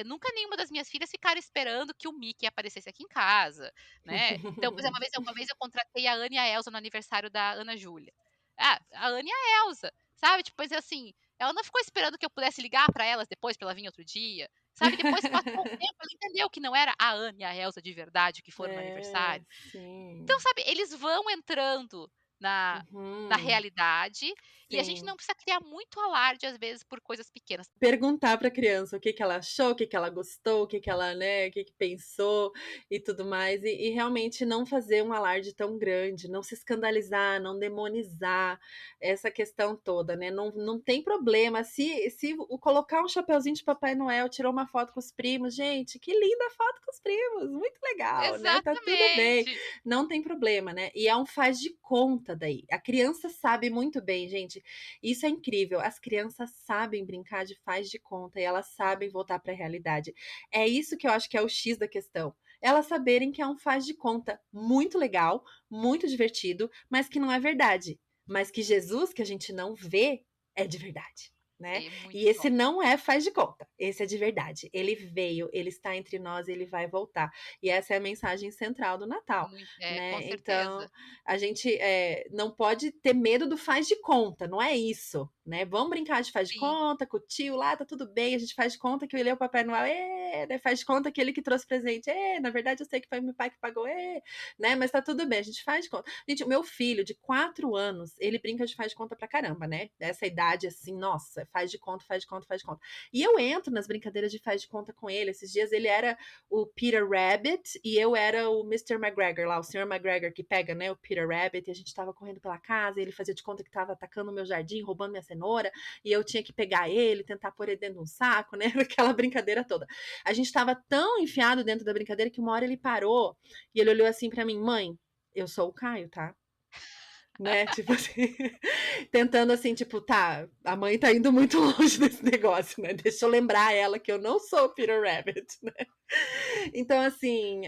nunca nenhuma das minhas filhas ficaram esperando que o Mickey aparecesse aqui em casa, né. Então, por exemplo, uma vez eu contratei a Ana e a Elsa no aniversário da Ana Júlia. Ah, a Ana e a Elsa, sabe, tipo, mas assim, ela não ficou esperando que eu pudesse ligar pra elas depois pra ela vir outro dia, sabe. Depois que passou um tempo, ela entendeu que não era a Ana e a Elsa de verdade que foram no É, aniversário. Então, sim. sabe, eles vão entrando na Uhum. realidade, e a gente Sim. não precisa criar muito alarde, às vezes, por coisas pequenas. Perguntar para a criança o que que ela achou, o que que ela gostou, o que que ela, né, o que que pensou e tudo mais, e realmente não fazer um alarde tão grande, não se escandalizar, não demonizar essa questão toda, né, não tem problema se o colocar um chapeuzinho de Papai Noel, tirou uma foto com os primos, gente, que linda foto com os primos, muito legal, né, tá tudo bem, Exatamente. não tem problema, né, e é um faz de conta daí, a criança sabe muito bem, gente, isso é incrível. As crianças sabem brincar de faz de conta e elas sabem voltar para a realidade. É isso que eu acho que é o X da questão. Elas saberem que é um faz de conta muito legal, muito divertido, mas que não é verdade. Mas que Jesus, que a gente não vê, é de verdade. Né? É E muito esse bom. não é faz de conta, esse é de verdade. Ele veio, ele está entre nós, ele vai voltar. E essa é a mensagem central do Natal, Com né? certeza. Então, a gente não pode ter medo do faz de conta, não é isso, né? Vamos brincar de faz de Sim, conta, com o tio lá, tá tudo bem, a gente faz de conta que ele é o Papai Noel, né? Faz de conta que ele que trouxe presente, na verdade eu sei que foi meu pai que pagou, né? Mas tá tudo bem, a gente faz de conta. Gente, o meu filho de 4 anos, ele brinca de faz de conta pra caramba, né? Dessa idade assim, nossa, faz de conta, faz de conta, faz de conta. E eu entro nas brincadeiras de faz de conta com ele. Esses dias ele era o Peter Rabbit e eu era o Mr. McGregor lá, o Sr. McGregor que pega, né, o Peter Rabbit, e a gente tava correndo pela casa, e ele fazia de conta que tava atacando o meu jardim, roubando minha cenoura, e eu tinha que pegar ele, tentar pôr ele dentro de um saco, né, aquela brincadeira toda. A gente tava tão enfiado dentro da brincadeira que uma hora ele parou e ele olhou assim pra mim, mãe, eu sou o Caio, tá? Né, tipo assim, tentando assim, tipo, tá, a mãe tá indo muito longe desse negócio, né? Deixa eu lembrar ela que eu não sou o Peter Rabbit, né? Então, assim,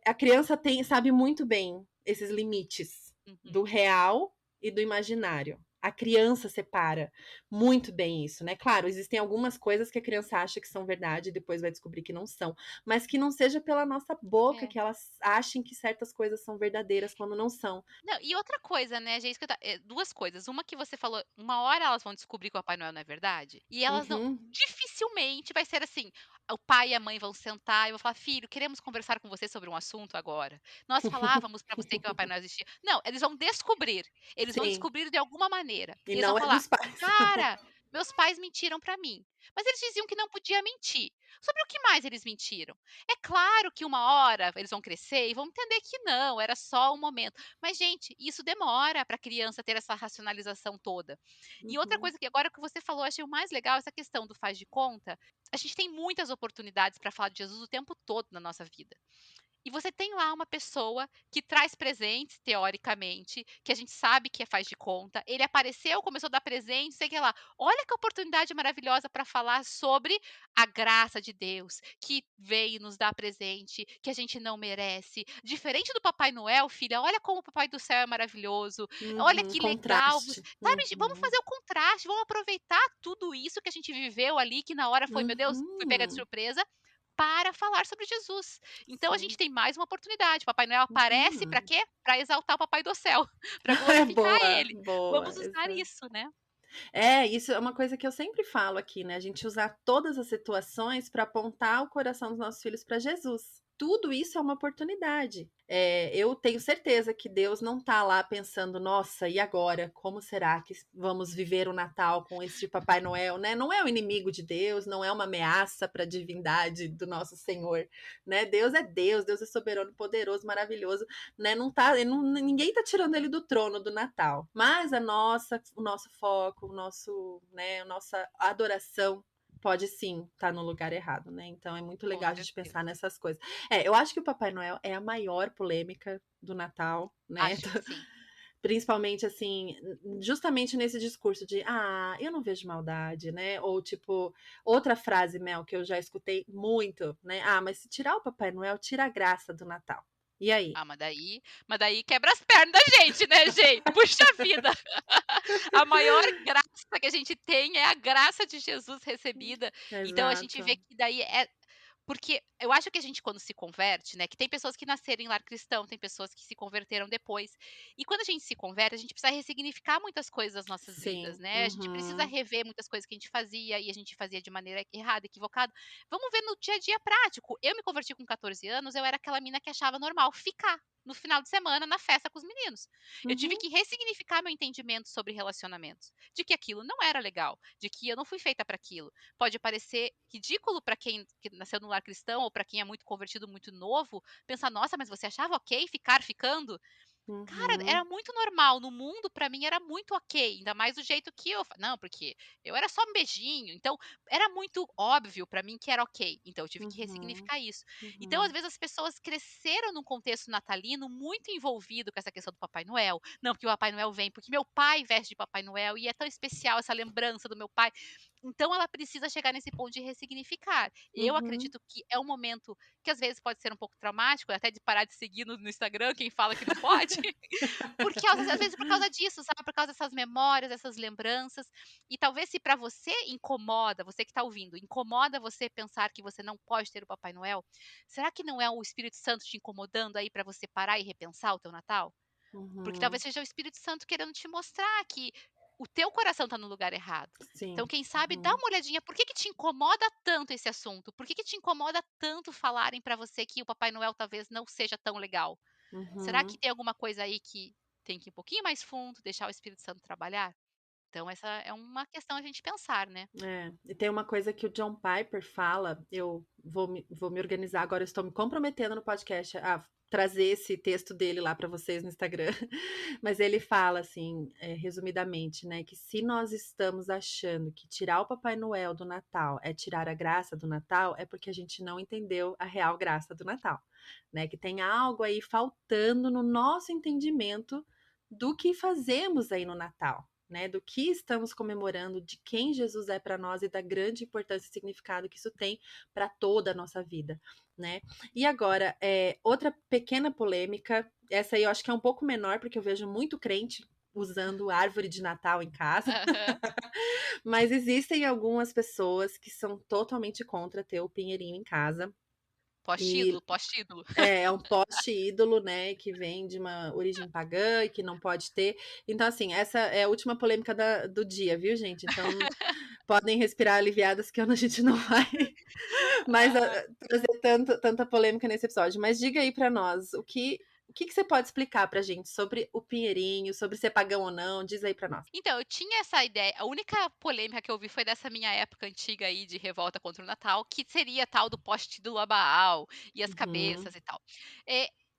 a criança sabe muito bem esses limites do uhum. real e do imaginário. A criança separa muito bem isso, né? Claro, existem algumas coisas que a criança acha que são verdade e depois vai descobrir que não são, mas que não seja pela nossa boca É. que elas achem que certas coisas são verdadeiras quando não são. Não, e outra coisa, né, gente, que eu 2 coisas, uma que você falou, uma hora elas vão descobrir que o Papai Noel não é verdade, e elas não Uhum. dificilmente vai ser assim, o pai e a mãe vão sentar e vão falar: "Filho, queremos conversar com você sobre um assunto agora. Nós falávamos pra você que o Papai Noel existia". Não, eles vão Sim, descobrir de alguma maneira, e e eles vão não é falar: dos pais. "Cara, meus pais mentiram pra mim". Mas eles diziam que não podia mentir. Sobre o que mais eles mentiram? É claro que uma hora eles vão crescer e vão entender que não, era só um momento. Mas, gente, isso demora para a criança ter essa racionalização toda. E outra Uhum, coisa que agora que você falou, eu achei o mais legal, essa questão do faz de conta. A gente tem muitas oportunidades para falar de Jesus o tempo todo na nossa vida. E você tem lá uma pessoa que traz presentes, teoricamente, que a gente sabe que é faz de conta. Ele apareceu, começou a dar presente, sei que lá. Olha que oportunidade maravilhosa para falar sobre a graça de Deus, que veio nos dar presente, que a gente não merece. Diferente do Papai Noel, filha, olha como o Papai do Céu é maravilhoso. Olha uhum, que legal. contraste. Sabe, vamos Uhum, fazer o contraste, vamos aproveitar tudo isso que a gente viveu ali, que na hora foi, meu Deus, fui pega de uhum, surpresa, para falar sobre Jesus. Então a gente sim. tem mais uma oportunidade. Papai Noel aparece para Uhum. quê? Para exaltar o Papai do céu, para É glorificar boa, ele. boa, Vamos usar exato. isso, né. É, isso é uma coisa que eu sempre falo aqui, né, a gente usar todas as situações para apontar o coração dos nossos filhos para Jesus. Tudo isso é uma oportunidade. Eu tenho certeza que Deus não tá lá pensando: "Nossa, e agora? Como será que vamos viver o Natal com este Papai Noel?", né. Não é o inimigo de Deus, não é uma ameaça para a divindade do nosso Senhor, né. Deus, Deus é soberano, poderoso, maravilhoso, né, não tá ele não ninguém tá tirando ele do trono do Natal, mas o nosso foco, o nosso, né, a nossa adoração pode sim estar no lugar errado, né, então é muito Com legal a gente certeza. pensar nessas coisas. Eu acho que o Papai Noel é a maior polêmica do Natal, né, Acho que sim. principalmente, assim, justamente nesse discurso de: "Ah, eu não vejo maldade", né, ou tipo, outra frase, Mel, que eu já escutei muito, né: "Ah, mas se tirar o Papai Noel, tira a graça do Natal. E aí?". Ah, mas daí quebra as pernas da gente, né, gente. Puxa vida. A maior graça que a gente tem é a graça de Jesus recebida. Então a gente Exato. vê que daí é porque eu acho que a gente quando se converte, né, que tem pessoas que nasceram em lar cristão, tem pessoas que se converteram depois. E quando a gente se converte, a gente precisa ressignificar muitas coisas das nossas vidas, Sim. né. A gente precisa Uhum. rever muitas coisas que a gente fazia e a gente fazia de maneira errada, equivocada. Vamos ver no dia a dia prático. Eu me converti com 14 anos, eu era aquela mina que achava normal ficar no final de semana na festa com os meninos. Eu tive Uhum. que ressignificar meu entendimento sobre relacionamentos, de que aquilo não era legal, de que eu não fui feita para aquilo. Pode parecer ridículo para quem que nasceu no lar cristão ou para quem é muito convertido, muito novo, pensar: "Nossa, mas você achava ok ficar ficando?". Cara, era Uhum. muito normal, no mundo pra mim era muito ok, ainda mais do jeito que eu não, porque eu era só um beijinho, então era muito óbvio pra mim que era ok, então eu tive que Uhum. ressignificar isso. Então, às Uhum. vezes, as pessoas cresceram num contexto natalino muito envolvido com essa questão do Papai Noel, não, porque o Papai Noel vem, porque meu pai veste de Papai Noel e é tão especial essa lembrança do meu pai. Então ela precisa chegar nesse ponto de ressignificar. Eu Uhum. acredito que é um momento que às vezes pode ser um pouco traumático, até de parar de seguir no Instagram quem fala que não pode, porque às vezes por causa disso, sabe, por causa dessas memórias, dessas lembranças, e talvez se para você incomoda, você que está ouvindo, incomoda você pensar que você não pode ter o Papai Noel, será que não é o Espírito Santo te incomodando aí para você parar e repensar o teu Natal? Porque talvez Uhum. seja o Espírito Santo querendo te mostrar que o teu coração está no lugar errado. Então, Sim. quem sabe, dá Uhum. uma olhadinha, por que que te incomoda tanto esse assunto? Por que que te incomoda tanto falarem para você que o Papai Noel talvez não seja tão legal? Será que Uhum. tem alguma coisa aí que tem que ir um pouquinho mais fundo, deixar o Espírito Santo trabalhar? Então essa é uma questão a gente pensar, né. E tem uma coisa que o John Piper fala, eu vou me organizar agora, eu estou me comprometendo no podcast a trazer esse texto dele lá para vocês no Instagram, mas ele fala assim, resumidamente, né, que se nós estamos achando que tirar o Papai Noel do Natal é tirar a graça do Natal, é porque a gente não entendeu a real graça do Natal, né, que tem algo aí faltando no nosso entendimento do que fazemos aí no Natal, né, do que estamos comemorando, de quem Jesus é para nós e da grande importância e significado que isso tem para toda a nossa vida, né. E agora, outra pequena polêmica, essa aí eu acho que é um pouco menor, porque eu vejo muito crente usando árvore de Natal em casa, Aham. mas existem algumas pessoas que são totalmente contra ter o pinheirinho em casa. E Post-ídolo, post-ídolo. é um poste ídolo, né, que vem de uma origem pagã e que não pode ter. Então, assim, essa é a última polêmica do dia, viu, gente? Então, podem respirar aliviadas que a gente não vai mais Ah. trazer tanta polêmica nesse episódio. Mas diga aí pra nós, o que você pode explicar pra gente sobre o pinheirinho, sobre ser pagão ou não? Diz aí pra nós. Então, eu tinha essa ideia, a única polêmica que eu vi foi dessa minha época antiga aí de revolta contra o Natal, que seria tal do post-ídolo a Baal e as Uhum. cabeças e tal.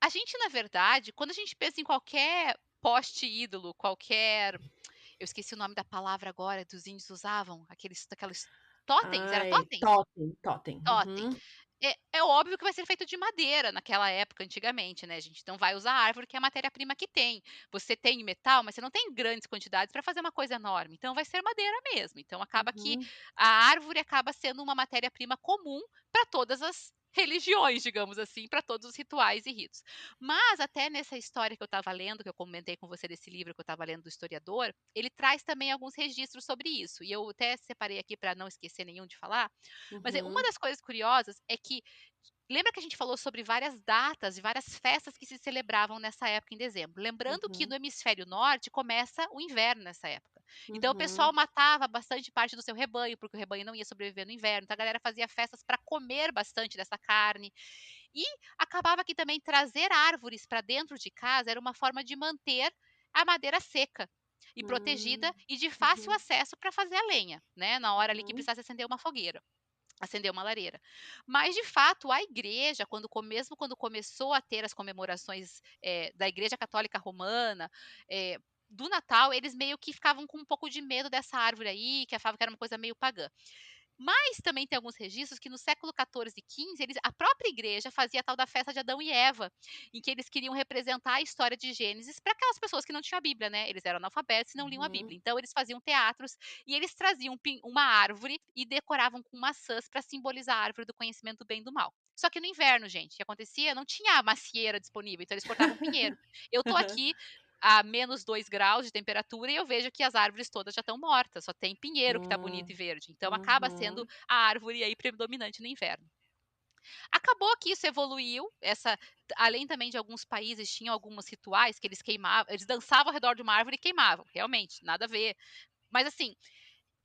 A gente, na verdade, quando a gente pensa em qualquer poste-ídolo, qualquer eu esqueci o nome da palavra agora, dos índios usavam, aqueles totens, era Ai, totem? totem. Totem. Uhum, É óbvio que vai ser feito de madeira naquela época, antigamente, né, a gente não vai usar árvore, que é a matéria-prima que tem. Você tem metal, mas você não tem grandes quantidades para fazer uma coisa enorme, então vai ser madeira mesmo. Então acaba que uhum, a árvore acaba sendo uma matéria-prima comum para todas as religiões, digamos assim, para todos os rituais e ritos. Mas até nessa história que eu estava lendo, que eu comentei com você desse livro que eu estava lendo do historiador, ele traz também alguns registros sobre isso, e eu até separei aqui para não esquecer nenhum de falar, mas uma uhum, das coisas curiosas é que lembra que a gente falou sobre várias datas e várias festas que se celebravam nessa época em dezembro? Lembrando que no uhum, hemisfério norte começa o inverno nessa época. Então o pessoal uhum, matava bastante parte do seu rebanho, porque o rebanho não ia sobreviver no inverno. Então a galera fazia festas para comer bastante dessa carne. E acabava que também trazer árvores para dentro de casa era uma forma de manter a madeira seca e protegida hum, e de fácil uhum, acesso para fazer a lenha, né? Na hora ali que uhum, precisasse acender uma fogueira, acender uma lareira. Mas, de fato, a igreja, mesmo quando começou a ter as comemorações da Igreja Católica Romana, do Natal, eles meio que ficavam com um pouco de medo dessa árvore aí, que achavam que era uma coisa meio pagã. Mas também tem alguns registros que no século XIV e XV, a própria igreja fazia a tal da festa de Adão e Eva, em que eles queriam representar a história de Gênesis para aquelas pessoas que não tinham a Bíblia, né? Eles eram analfabetos e não liam a uhum, Bíblia. Então eles faziam teatros e eles traziam uma árvore e decoravam com maçãs para simbolizar a árvore do conhecimento do bem e do mal. Só que no inverno, gente, o que acontecia? Não tinha macieira disponível, então eles cortavam pinheiro. Eu tô aham, aqui a -2 graus de temperatura e eu vejo que as árvores todas já estão mortas, só tem pinheiro que está bonito e verde. Então acaba sendo uhum, a árvore aí predominante no inverno. Acabou que isso evoluiu, além também de alguns países tinham alguns rituais que eles queimavam, eles dançavam ao redor de uma árvore e queimavam, realmente, nada a ver. Mas assim,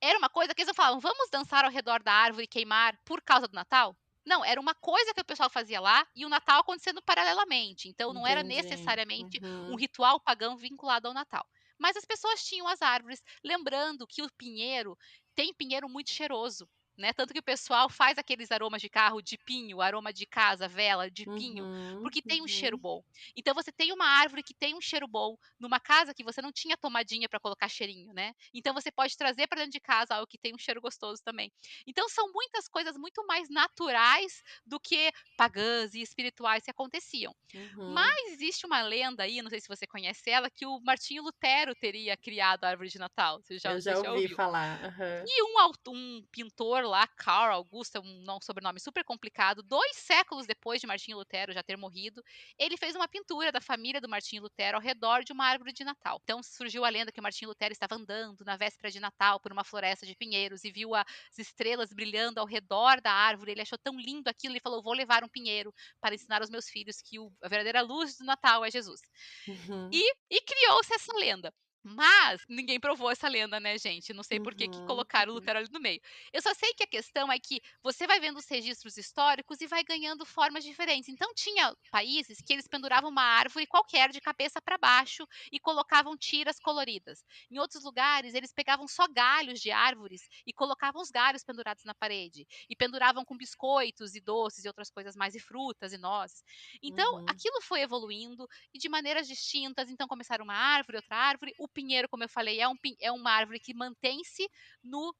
era uma coisa que eles não falavam: "Vamos dançar ao redor da árvore e queimar por causa do Natal?". Não, era uma coisa que o pessoal fazia lá e o Natal acontecendo paralelamente, então não era entendi. necessariamente um Uhum, ritual pagão vinculado ao Natal. Mas as pessoas tinham as árvores, lembrando que o pinheiro tem pinheiro muito cheiroso, né, tanto que o pessoal faz aqueles aromas de carro de pinho, aroma de casa, vela de pinho, uhum, porque tem um cheiro uhum, bom. Então você tem uma árvore que tem um cheiro bom, numa casa que você não tinha tomadinha para colocar cheirinho, né. Então você pode trazer para dentro de casa algo que tem um cheiro gostoso também. Então são muitas coisas muito mais naturais do que pagãs e espirituais que aconteciam. uhum. Mas existe uma lenda aí, não sei se você conhece ela, que o Martinho Lutero teria criado a árvore de Natal. Eu Você já já ouvi ouviu? falar. Aham. E um pintor lá, Karl Augusto, é um sobrenome super complicado, 2 séculos depois de Martinho Lutero já ter morrido, ele fez uma pintura da família do Martinho Lutero ao redor de uma árvore de Natal. Então surgiu a lenda que o Martinho Lutero estava andando na véspera de Natal por uma floresta de pinheiros e viu as estrelas brilhando ao redor da árvore, ele achou tão lindo aquilo, ele falou: "Vou levar um pinheiro para ensinar aos meus filhos que a verdadeira luz do Natal é Jesus". Uhum, E criou-se essa lenda. Mas ninguém provou essa lenda, né, gente? Não sei por que uhum, colocaram o uhum, Lutero ali no meio. Eu só sei que a questão é que você vai vendo os registros históricos e vai ganhando formas diferentes. Então tinha países que eles penduravam uma árvore qualquer de cabeça para baixo e colocavam tiras coloridas. Em outros lugares, eles pegavam só galhos de árvores e colocavam os galhos pendurados na parede. E penduravam com biscoitos e doces e outras coisas mais, e frutas e nozes. Então, uhum. aquilo foi evoluindo e de maneiras distintas. Então, começaram uma árvore, outra árvore. O pinheiro, como eu falei, é uma árvore que mantém-se no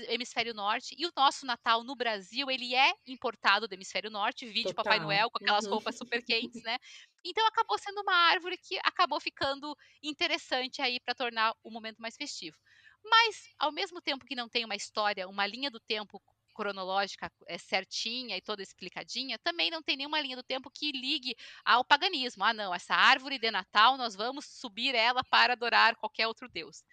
hemisfério norte, e o nosso Natal no Brasil, ele é importado do hemisfério norte, vide Papai Total. Noel com aquelas Uhum, roupas super quentes, né? Então acabou sendo uma árvore que acabou ficando interessante aí para tornar o momento mais festivo. Mas, ao mesmo tempo que não tem uma história, uma linha do tempo cronológica certinha e toda explicadinha, também não tem nenhuma linha do tempo que ligue ao paganismo. Ah, não, essa árvore de Natal nós vamos subir ela para adorar qualquer outro deus.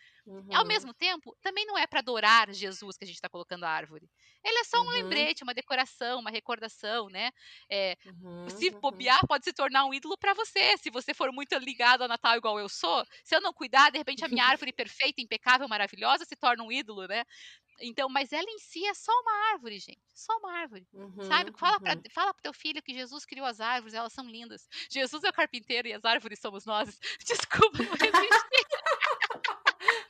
Ao Uhum, mesmo tempo, também não é para adorar Jesus que a gente está colocando a árvore. Ele é só um uhum, lembrete, uma decoração, uma recordação, né? Eh, uhum, se uhum. bobear, pode se tornar um ídolo para você, se você for muito ligado ao Natal igual eu sou. Se eu não cuidar, de repente a minha árvore perfeita, impecável, maravilhosa se torna um ídolo, né? Então, mas ela em si é só uma árvore, gente, só uma árvore. Sabe? Uhum, uhum. Fala pro teu filho que Jesus criou as árvores, elas são lindas. Jesus é o carpinteiro e as árvores somos nós. Desculpa, não resistir.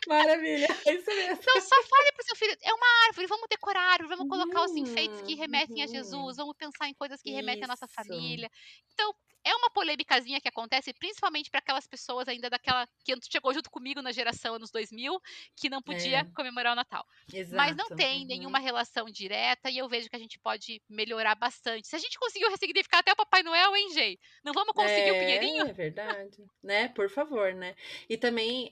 Maravilha, é isso mesmo. Então só fale para o seu filho: "É uma árvore, vamos decorar a árvore, vamos colocar os enfeites que remetem a Jesus, Uhum. vamos pensar em coisas que remetem à nossa Isso. família". Então, é uma polêmicazinha que acontece principalmente para aquelas pessoas ainda daquela que chegou junto comigo na geração anos 2000, que não podia É, comemorar o Natal. Mas não exato. tem nenhuma Uhum. relação direta e eu vejo que a gente pode melhorar bastante. Se a gente conseguiu ressignificar até o Papai Noel, hein, Gê? Não vamos conseguir o Pinheirinho? É verdade, né, por favor, né. E também,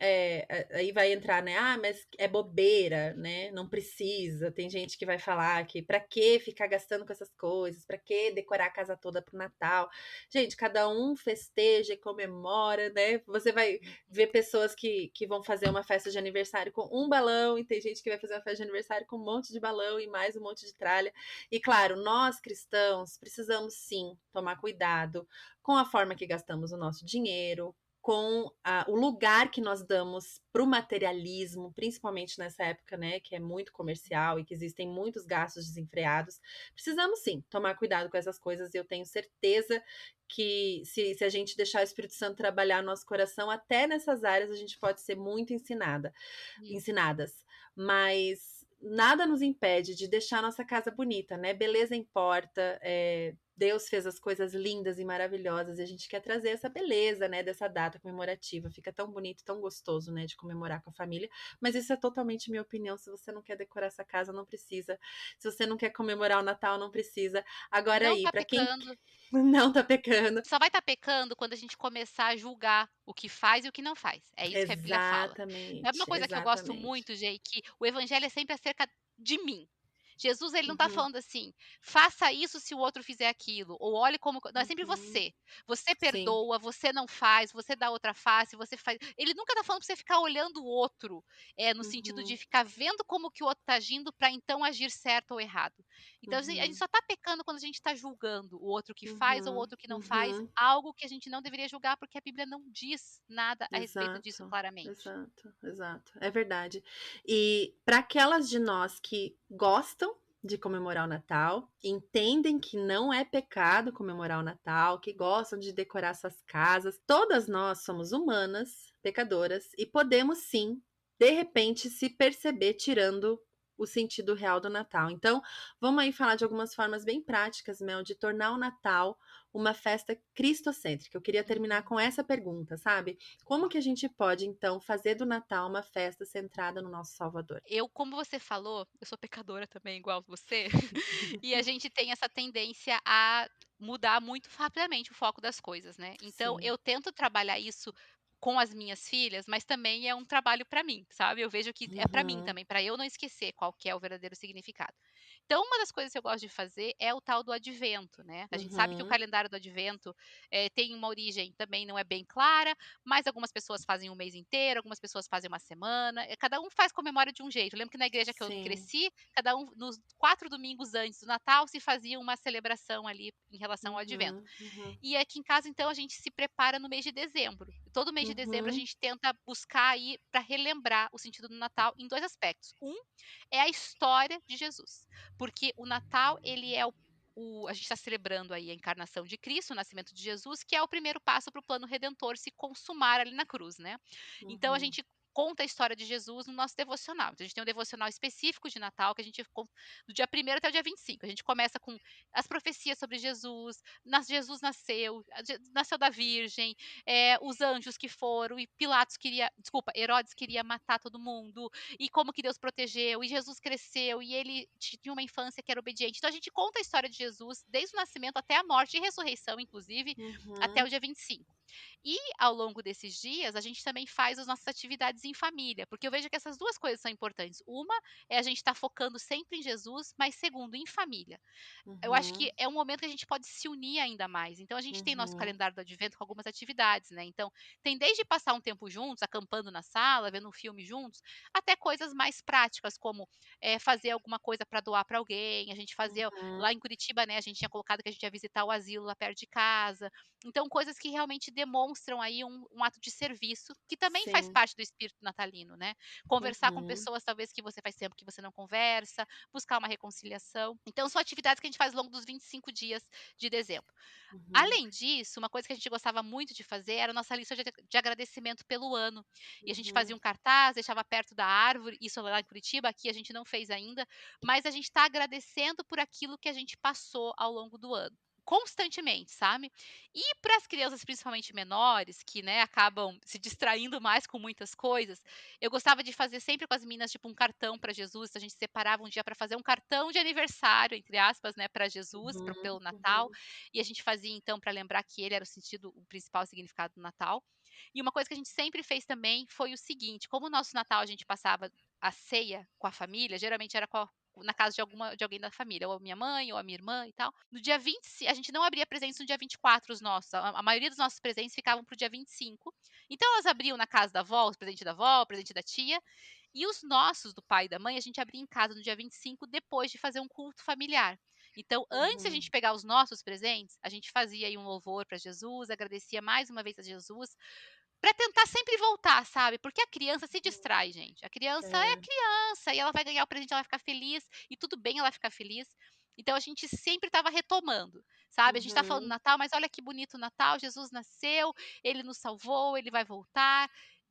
aí vai entrar, né: "Ah, mas é bobeira, né, não precisa". Tem gente que vai falar que pra que ficar gastando com essas coisas, pra que decorar a casa toda para o Natal. Gente, cada um festeja e comemora, né. Você vai ver pessoas que vão fazer uma festa de aniversário com um balão e tem gente que vai fazer uma festa de aniversário com um monte de balão e mais um monte de tralha. E claro, nós cristãos precisamos sim tomar cuidado com a forma que gastamos o nosso dinheiro, com o lugar que nós damos para o materialismo, principalmente nessa época, né, que é muito comercial e que existem muitos gastos desenfreados. Precisamos sim tomar cuidado com essas coisas e eu tenho certeza que se a gente deixar o Espírito Santo trabalhar no nosso coração, até nessas áreas a gente pode ser muito ensinadas. Mas nada nos impede de deixar nossa casa bonita, né? Beleza importa. Deus fez as coisas lindas e maravilhosas e a gente quer trazer essa beleza, né, dessa data comemorativa. Fica tão bonito, tão gostoso, né, de comemorar com a família. Mas isso é totalmente minha opinião. Se você não quer decorar essa casa, não precisa. Se você não quer comemorar o Natal, não precisa. Agora Não aí, tá para quem pecando. não tá pecando. Só vai estar pecando quando a gente começar a julgar o que faz e o que não faz. É isso que a Bíblia fala. Sabe uma Exatamente, coisa que eu gosto exatamente. muito, Gê, que o evangelho é sempre acerca de mim. Jesus, ele não está Uhum, falando assim: "Faça isso se o outro fizer aquilo", ou "Olhe como", não, é sempre uhum. você. Você Sim. perdoa, você não faz, você dá outra face, você faz, ele nunca está falando para você ficar olhando o outro, no sentido de Uhum, ficar vendo como que o outro está agindo para então agir certo ou errado. Então, assim, a gente uhum. só está pecando quando a gente está julgando o outro que faz ou o Uhum, outro que não faz, uhum. algo que a gente não deveria julgar, porque a Bíblia não diz nada a respeito disso Exato, claramente. exato, exato. É verdade. E para aquelas de nós que gostam de comemorar o Natal, entendem que não é pecado comemorar o Natal, que gostam de decorar suas casas, todas nós somos humanas, pecadoras, e podemos sim, de repente, se perceber tirando o sentido real do Natal. Então, vamos aí falar de algumas formas bem práticas, Mel, de tornar o Natal uma festa cristocêntrica. Eu queria terminar Uhum. com essa pergunta, sabe? Como que a gente pode, então, fazer do Natal uma festa centrada no nosso Salvador? Eu, como você falou, eu sou pecadora também, igual você, e a gente tem essa tendência a mudar muito rapidamente o foco das coisas, né. Então Sim. eu tento trabalhar isso com as minhas filhas, mas também é um trabalho para mim, sabe. Eu vejo que é para mim Uhum. também, para eu não esquecer qual que é o verdadeiro significado. Então uma das coisas que eu gosto de fazer é o tal do advento, né. A gente sabe que o Uhum. calendário do advento, tem uma origem também não é bem clara, mas algumas pessoas fazem um mês inteiro, algumas pessoas fazem uma semana, cada um faz comemora de um jeito. Eu lembro que na igreja que eu Sim. cresci, cada um nos 4 domingos antes do Natal se fazia uma celebração ali em relação ao advento. Uhum. Uhum. E aqui em casa, então, a gente se prepara no mês de dezembro. Todo mês de dezembro a Uhum. gente tenta buscar aí para relembrar o sentido do Natal em 2 aspectos. Um é a história de Jesus, porque o Natal ele é a gente está celebrando aí a encarnação de Cristo, o nascimento de Jesus, que é o primeiro passo para o plano redentor se consumar ali na cruz, né. Então a Uhum. gente conta a história de Jesus no nosso devocional. Então a gente tem um devocional específico de Natal que a gente do dia 1º até o dia 25. A gente começa com as profecias sobre Jesus, Jesus nasceu, nasceu da Virgem, os anjos que foram, e Pilatos queria, desculpa, Herodes queria matar todo mundo, e como que Deus protegeu, e Jesus cresceu, e ele tinha uma infância que era obediente. Então a gente conta a história de Jesus desde o nascimento até a morte e ressurreição, inclusive, até Uhum. o dia 25. E ao longo desses dias, a gente também faz as nossas atividades em família, porque eu vejo que essas 2 coisas são importantes. Uma é a gente estar focando sempre em Jesus, mas segundo, em família. Eu acho que Uhum, é um momento que a gente pode se unir ainda mais. Então a gente tem nosso uhum, calendário do advento com algumas atividades, né. Então, tem desde passar um tempo juntos, acampando na sala, vendo um filme juntos, até coisas mais práticas como, fazer alguma coisa para doar para alguém. A gente fazia uhum. lá em Curitiba, né, a gente tinha colocado que a gente ia visitar o asilo lá perto de casa. Então coisas que realmente demonstram aí um ato de serviço, que também faz Sim. parte do espírito natalino, né. Conversar com Uhum, pessoas talvez que você faz tempo que você não conversa, buscar uma reconciliação. Então são atividades que a gente faz ao longo dos 25 dias de dezembro. uhum, Além disso, uma coisa que a gente gostava muito de fazer era a nossa lista de agradecimento pelo ano. E a gente fazia uhum, um cartaz, deixava perto da árvore, isso lá em Curitiba, aqui a gente não fez ainda, mas a gente está agradecendo por aquilo que a gente passou ao longo do ano. Constantemente, sabe? E para as crianças, principalmente menores, que né, acabam se distraindo mais com muitas coisas, eu gostava de fazer sempre com as meninas, tipo, um cartão para Jesus. A gente separava um dia para fazer um cartão de aniversário, entre aspas, né, para Jesus, uhum, pelo Natal. uhum, E a gente fazia, então, para lembrar que ele era o principal significado do Natal. E uma coisa que a gente sempre fez também foi o seguinte: como o nosso Natal a gente passava a ceia com a família, geralmente era na casa de alguém da família, ou a minha mãe, ou a minha irmã e tal. No dia 25, a gente não abria presentes no dia 24, os nossos. A maioria dos nossos presentes ficavam para o dia 25. Então elas abriam na casa da avó, os presentes da avó, o presente da tia, e os nossos, do pai e da mãe, a gente abria em casa no dia 25, depois de fazer um culto familiar. Então, antes de a uhum. gente pegar os nossos presentes, a gente fazia aí um louvor para Jesus, agradecia mais uma vez a Jesus, para tentar sempre voltar, sabe? Porque a criança se distrai, gente. A criança é É. criança e ela vai ganhar o presente, ela vai ficar feliz e tudo bem ela ficar feliz. Então a gente sempre estava retomando, sabe? A gente está falando do Uhum, Natal, mas olha que bonito o Natal, Jesus nasceu, ele nos salvou, ele vai voltar.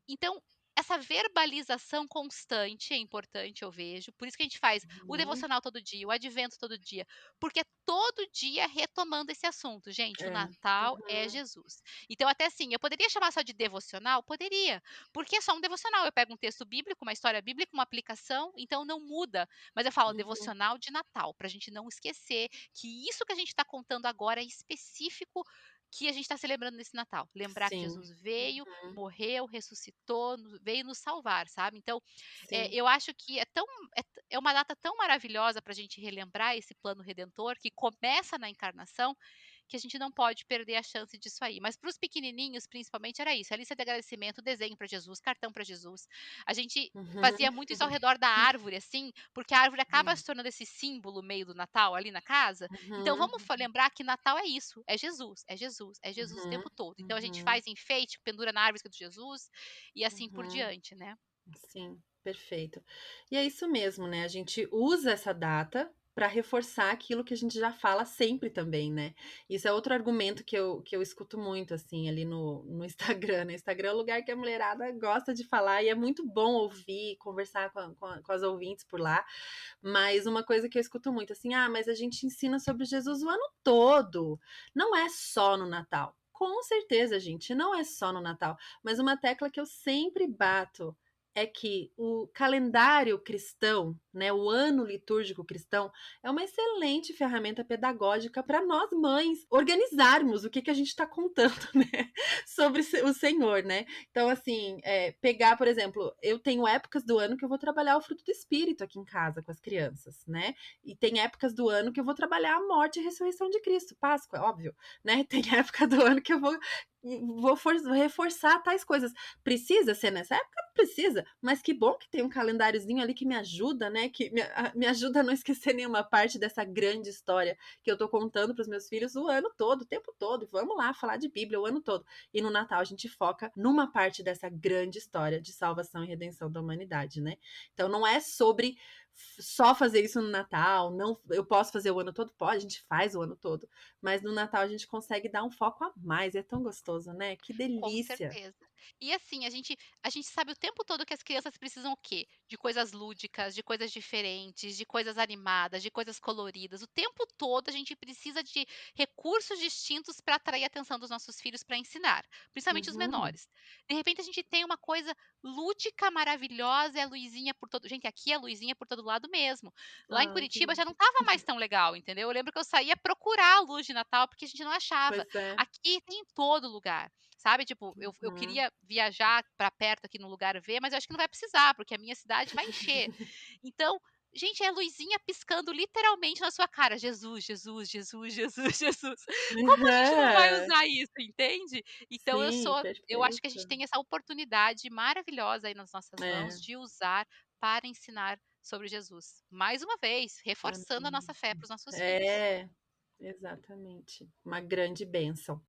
Então, essa verbalização constante é importante, eu vejo. Por isso que a gente faz o uhum. devocional todo dia, o advento todo dia, porque é todo dia retomando esse assunto. Gente, o É. Natal é Uhum, Jesus. Então, até assim, eu poderia chamar só de devocional? Poderia, porque é só um devocional. Eu pego um texto bíblico, uma história bíblica, uma aplicação, então não muda. Mas eu falo uhum, devocional de Natal, para a gente não esquecer que isso que a gente está contando agora é específico que a gente está celebrando nesse Natal. Lembrar que sim. Jesus veio, Uhum, morreu, ressuscitou, veio nos salvar, sabe? Então, sim. eu acho que é uma data tão maravilhosa para a gente relembrar esse plano redentor que começa na encarnação, que a gente não pode perder a chance disso aí. Mas para os pequenininhos, principalmente, era isso: a lista de agradecimento, desenho para Jesus, cartão para Jesus. A gente Uhum, fazia muito isso ao redor da árvore, assim, porque a árvore acaba uhum, se tornando esse símbolo meio do Natal ali na casa. Então vamos uhum, lembrar que Natal é isso, é Jesus, é Jesus, é Jesus o uhum, tempo todo. Então a gente uhum, faz enfeite, pendura na árvore escrito Jesus e assim por uhum. diante, né? Sim, perfeito. E é isso mesmo, né, a gente usa essa data para reforçar aquilo que a gente já fala sempre também, né. Isso é outro argumento que eu escuto muito, assim, ali no Instagram, né. Instagram é o lugar que a mulherada gosta de falar e é muito bom ouvir, conversar com as ouvintes por lá, mas uma coisa que eu escuto muito, assim: "Ah, mas a gente ensina sobre Jesus o ano todo, não é só no Natal". Com certeza, gente, não é só no Natal, mas uma tecla que eu sempre bato é que o calendário cristão, né, o ano litúrgico cristão, é uma excelente ferramenta pedagógica para nós mães organizarmos o que que a gente está contando, né, sobre o Senhor, né. Então, assim, pegar, por exemplo, eu tenho épocas do ano que eu vou trabalhar o fruto do espírito aqui em casa com as crianças, né, e tem épocas do ano que eu vou trabalhar a morte e a ressurreição de Cristo, Páscoa, óbvio, né. Tem época do ano que eu vou reforçar tais coisas. Precisa ser nessa época? Não precisa, mas que bom que tem um calendáriozinho ali que me ajuda, né, que me ajuda a não esquecer nenhuma parte dessa grande história que eu tô contando para os meus filhos o ano todo, o tempo todo. Vamos lá falar de Bíblia o ano todo. E no Natal a gente foca numa parte dessa grande história de salvação e redenção da humanidade, né. Então não é sobre só fazer isso no Natal, não, eu posso fazer o ano todo? Pode, a gente faz o ano todo, mas no Natal a gente consegue dar um foco a mais, é tão gostoso, né, que Com delícia. certeza. E assim, a gente sabe o tempo todo que as crianças precisam o quê? De coisas lúdicas, de coisas diferentes, de coisas animadas, de coisas coloridas. O tempo todo a gente precisa de recursos distintos para atrair a atenção dos nossos filhos para ensinar, principalmente os Uhum. menores. De repente a gente tem uma coisa lúdica, maravilhosa, é a luzinha por todo, gente, aqui é luzinha por todo lado mesmo. Lá em Ai, que Curitiba já não lindo. estava mais tão legal, entendeu? Eu lembro que eu saía procurar a luz de Natal porque a gente não achava. Pois é. Aqui tem em todo lugar. sabe, tipo, eu Uhum. queria viajar para perto aqui no lugar ver, mas eu acho que não vai precisar, porque a minha cidade vai encher. Então, gente, é luzinha piscando literalmente na sua cara, Jesus, Jesus, Jesus, Jesus, Jesus. Como a gente não vai Aham. usar isso, entende? Então Sim, eu acho que a gente perfeito. tem essa oportunidade maravilhosa aí nas nossas mãos É, de usar para ensinar sobre Jesus. Mais uma vez, reforçando a amém. nossa fé para os nossos filhos. É, exatamente. Uma grande bênção.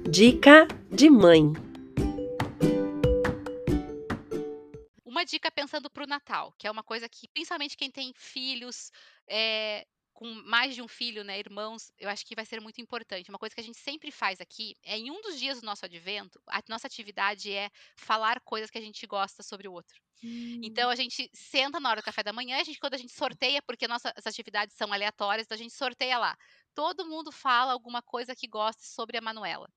Dica de mãe. Uma dica pensando para o Natal, que é uma coisa que principalmente quem tem filhos, com mais de um filho, né, irmãos, eu acho que vai ser muito importante. Uma coisa que a gente sempre faz aqui, é em um dos dias do nosso advento, a nossa atividade é falar coisas que a gente gosta sobre o outro. Então Hum, a gente senta na hora do café da manhã, quando a gente sorteia, porque nossas atividades são aleatórias, então a gente sorteia lá. Todo mundo fala alguma coisa que gosta sobre a Manuela.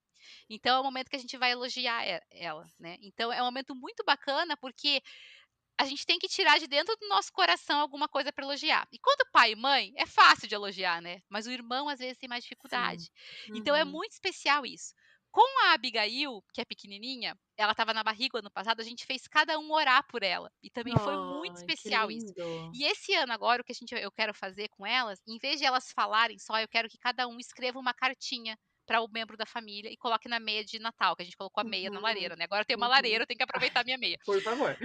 Então é o momento que a gente vai elogiar ela, né. Então é um momento muito bacana, porque a gente tem que tirar de dentro do nosso coração alguma coisa para elogiar. E quando pai e mãe, é fácil de elogiar, né, mas o irmão às vezes tem mais sim. dificuldade. Então é Uhum. muito especial isso. Com a Abigail, que é pequenininha, ela estava na barriga o ano passado, a gente fez cada um orar por ela, e também foi muito Ai, que especial isso. lindo. E esse ano agora, o que eu quero fazer com elas, em vez de elas falarem só, eu quero que cada um escreva uma cartinha para o membro da família e coloque na meia de Natal, que a gente colocou a meia na Uhum, lareira, né, agora tem uma lareira, uhum. eu tenho que aproveitar a minha meia. Por favor.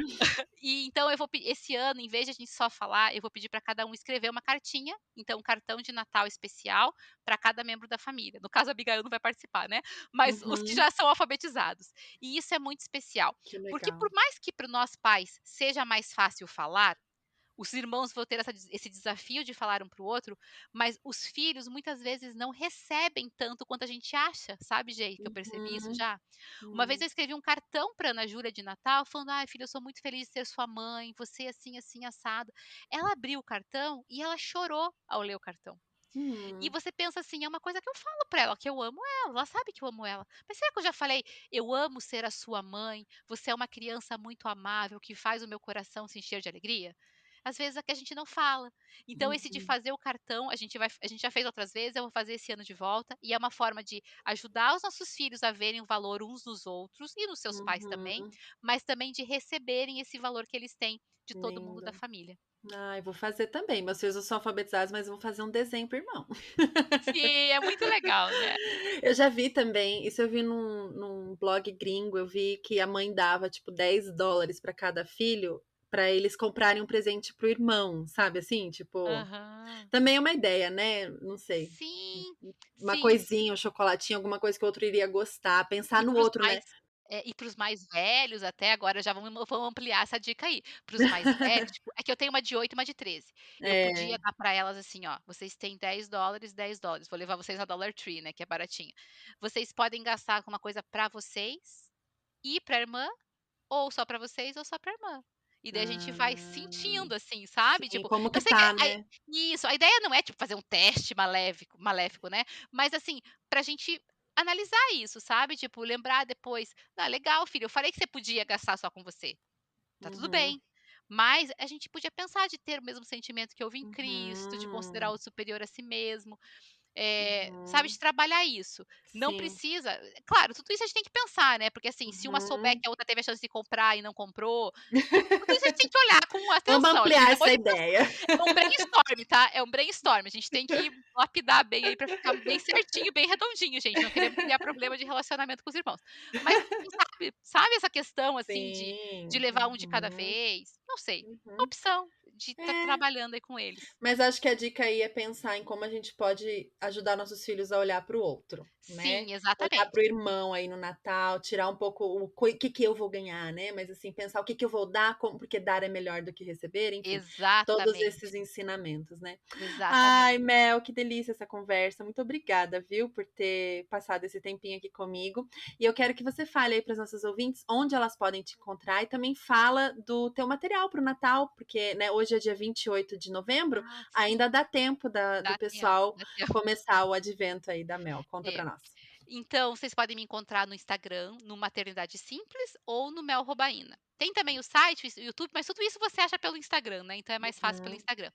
E então eu vou pe esse ano, em vez de a gente só falar, eu vou pedir para cada um escrever uma cartinha, então um cartão de Natal especial para cada membro da família. No caso, a Abigail não vai participar, né, mas os que Uhum. já são alfabetizados. E isso é muito especial, Que porque legal. por mais que para nós pais seja mais fácil falar, os irmãos vão ter esse desafio de falar um para o outro, mas os filhos muitas vezes não recebem tanto quanto a gente acha, sabe, Jay, que eu percebi isso Uhum. já? Uma vez Hum. eu escrevi um cartão para Ana Júlia de Natal, falando: "Ai, filha, eu sou muito feliz de ser sua mãe, você assim, assim, assado". Ela abriu o cartão e ela chorou ao ler o cartão. E Hum. você pensa assim, é uma coisa que eu falo para ela, que eu amo ela sabe que eu amo ela. Mas será que eu já falei: "Eu amo ser a sua mãe, você é uma criança muito amável que faz o meu coração se encher de alegria"? Às vezes é que a gente não fala. Então esse de Uhum. fazer o cartão, a gente já fez outras vezes, eu vou fazer esse ano de volta, e é uma forma de ajudar os nossos filhos a verem o valor uns nos outros e nos seus pais também, Uhum. mas também de receberem esse valor que eles têm de todo mundo da Lindo. família. Ai, vou fazer também. Meus filhos não são alfabetizados, mas eu vou fazer um desenho para o irmão. Sim, é muito legal, né. Eu já vi também, isso eu vi num blog gringo, eu vi que a mãe dava, tipo, $10 para cada filho, para eles comprarem um presente para o irmão, sabe, assim? Tipo, Aham. também é uma ideia, né, não sei, Sim, uma sim. coisinha, um chocolatinho, alguma coisa que o outro iria gostar, pensar E no para os outro, mais né. e para os mais velhos até agora já vamos ampliar essa dica aí. Para os mais velhos, tipo, é que eu tenho uma de 8 e uma de 13. Eu podia É. dar para elas assim: "Ó, vocês têm $10, $10. Vou levar vocês na Dollar Tree, né, que é baratinho. Vocês podem gastar com uma coisa para vocês e para a irmã, ou só para vocês ou só para a irmã". E daí a gente vai Ah, sentindo, assim, sabe, sim, tipo, como eu que sei que tá, a né. isso, a ideia não é, tipo, fazer um teste maléfico, né, mas, assim, pra gente analisar isso, sabe, tipo, lembrar depois: "Ah, legal filho, eu falei que você podia gastar só com você, tá tudo Uhum, bem, mas a gente podia pensar de ter o mesmo sentimento que houve em Cristo, de considerar uhum, o superior a si mesmo". Sabe, de uhum, trabalhar isso. Não sim, precisa claro, tudo isso a gente tem que pensar, né, porque, assim, se uma souber uhum. que a outra teve a chance de comprar e não comprou, tudo isso a gente tem que olhar com Vamos atenção, a gente ampliar acabou essa de ideia. é um brainstorm, tá, é um brainstorm, a gente tem que lapidar bem aí pra ficar bem certinho, bem redondinho, gente, não queremos criar problema de relacionamento com os irmãos. Mas quem sabe essa questão, assim, de Sim, levar um de cada uhum, vez, não sei, uhum. opção de estar É. trabalhando aí com eles. Mas acho que a dica aí é pensar em como a gente pode ajudar nossos filhos a olhar para o outro, né. Sim, Olhar para o exatamente. irmão aí no Natal, tirar um pouco o que eu vou ganhar, né, mas assim, pensar o que eu vou dar, como porque dar é melhor do que receber, enfim, todos esses Exatamente, ensinamentos, né. Ai, exatamente. Mel, que delícia essa conversa, muito obrigada, viu, por ter passado esse tempinho aqui comigo. E eu quero que você fale aí para as nossas ouvintes onde elas podem te encontrar e também fala do teu material para o Natal, porque, né, hoje é dia 28 de novembro, Ah, sim, ainda dá tempo do dá tempo, pessoal dá tempo. começar o advento aí da Mel. Conta É. pra nós. Então, vocês podem me encontrar no Instagram, no Maternidade Simples ou no Mel Robaina. Tem também o site, o YouTube, mas tudo isso você acha pelo Instagram, né, então é mais fácil pelo Uhum. Instagram.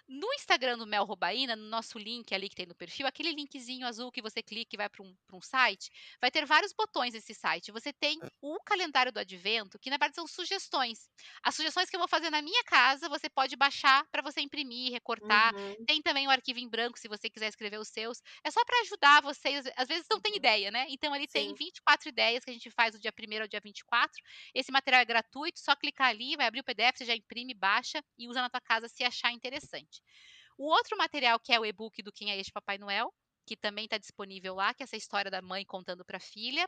No Instagram do Mel Robaina, no nosso link ali que tem no perfil, aquele linkzinho azul que você clica e vai para um site, vai ter vários botões nesse site. Você tem o calendário do advento, que na verdade são sugestões. As sugestões que eu vou fazer na minha casa, você pode baixar para você imprimir, recortar. Uhum, Tem também o arquivo em branco, se você quiser escrever os seus. É só para ajudar vocês, às vezes não tem uhum. ideia, né? Então ele tem Sim. 24 ideias que a gente faz do dia 1º ao dia 24. Esse material é gratuito, só clicar ali, vai abrir o PDF, você já imprime, baixa e usa na tua casa se achar interessante. O outro material que é o e-book do Quem é Este Papai Noel, que também está disponível lá, que é essa história da mãe contando para a filha.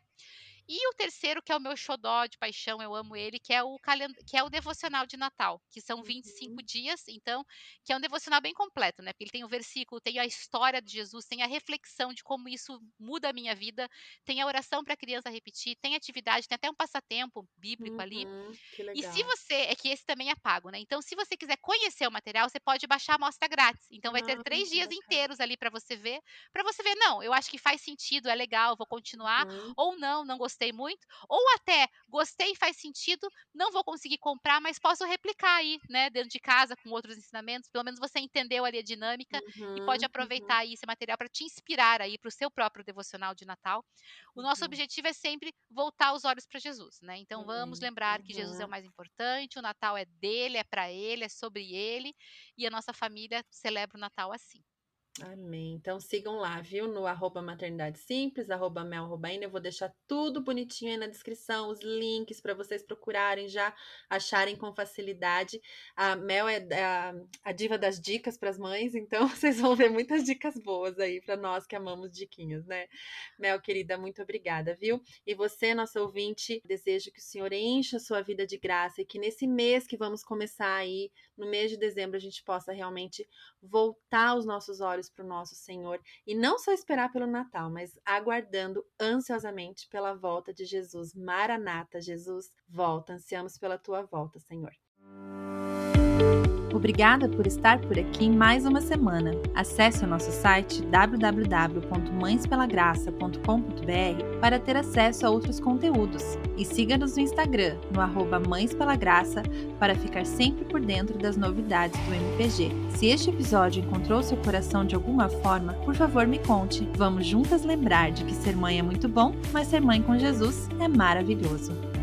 E o terceiro, que é o meu xodó de paixão, eu amo ele, que é o devocional de Natal, que são 25 Uhum, dias, então, que é um devocional bem completo, né? Porque ele tem o versículo, tem a história de Jesus, tem a reflexão de como isso muda a minha vida, tem a oração para a criança repetir, tem atividade, tem até um passatempo bíblico ali. que E se legal. você é que esse também é pago, né, então se você quiser conhecer o material, você pode baixar a amostra grátis, então vai ter Ah, 3 que dias bacana. inteiros ali para você ver: "Não, eu acho que faz sentido, é legal, vou continuar", Uhum, ou "Não, não gostei muito", ou até "Gostei e faz sentido, não vou conseguir comprar, mas posso replicar aí, né, dentro de casa com outros ensinamentos", pelo menos você entendeu ali a dinâmica e pode uhum, aproveitar aí esse material para te inspirar aí para o seu próprio devocional de Natal. O nosso uhum. objetivo é sempre voltar os olhos para Jesus, né, então vamos Amém. lembrar que Jesus é o Uhum. mais importante, o Natal é dele, é para ele, é sobre ele, e a nossa família celebra o Natal assim. Amém. Então sigam lá, viu? No arroba maternidade simples, arroba melrobaina. Eu vou deixar tudo bonitinho aí na descrição, os links para vocês procurarem, já acharem com facilidade. A Mel é a diva das dicas para as mães, então vocês vão ver muitas dicas boas aí para nós que amamos diquinhas, né? Mel, querida, muito obrigada, viu? E você, nosso ouvinte, desejo que o Senhor encha a sua vida de graça e que nesse mês que vamos começar aí, no mês de dezembro, a gente possa realmente voltar os nossos olhos para o nosso Senhor e não só esperar pelo Natal, mas aguardando ansiosamente pela volta de Jesus. Maranata, Jesus, volta. Ansiamos pela tua volta, Senhor. Obrigada por estar por aqui mais uma semana. Acesse o nosso site www.mãespelagraça.com.br para ter acesso a outros conteúdos e siga-nos no Instagram, no @mãespelagraça, para ficar sempre por dentro das novidades do MPG. Se este episódio encontrou seu coração de alguma forma, por favor me conte. Vamos juntas lembrar de que ser mãe é muito bom, mas ser mãe com Jesus é maravilhoso.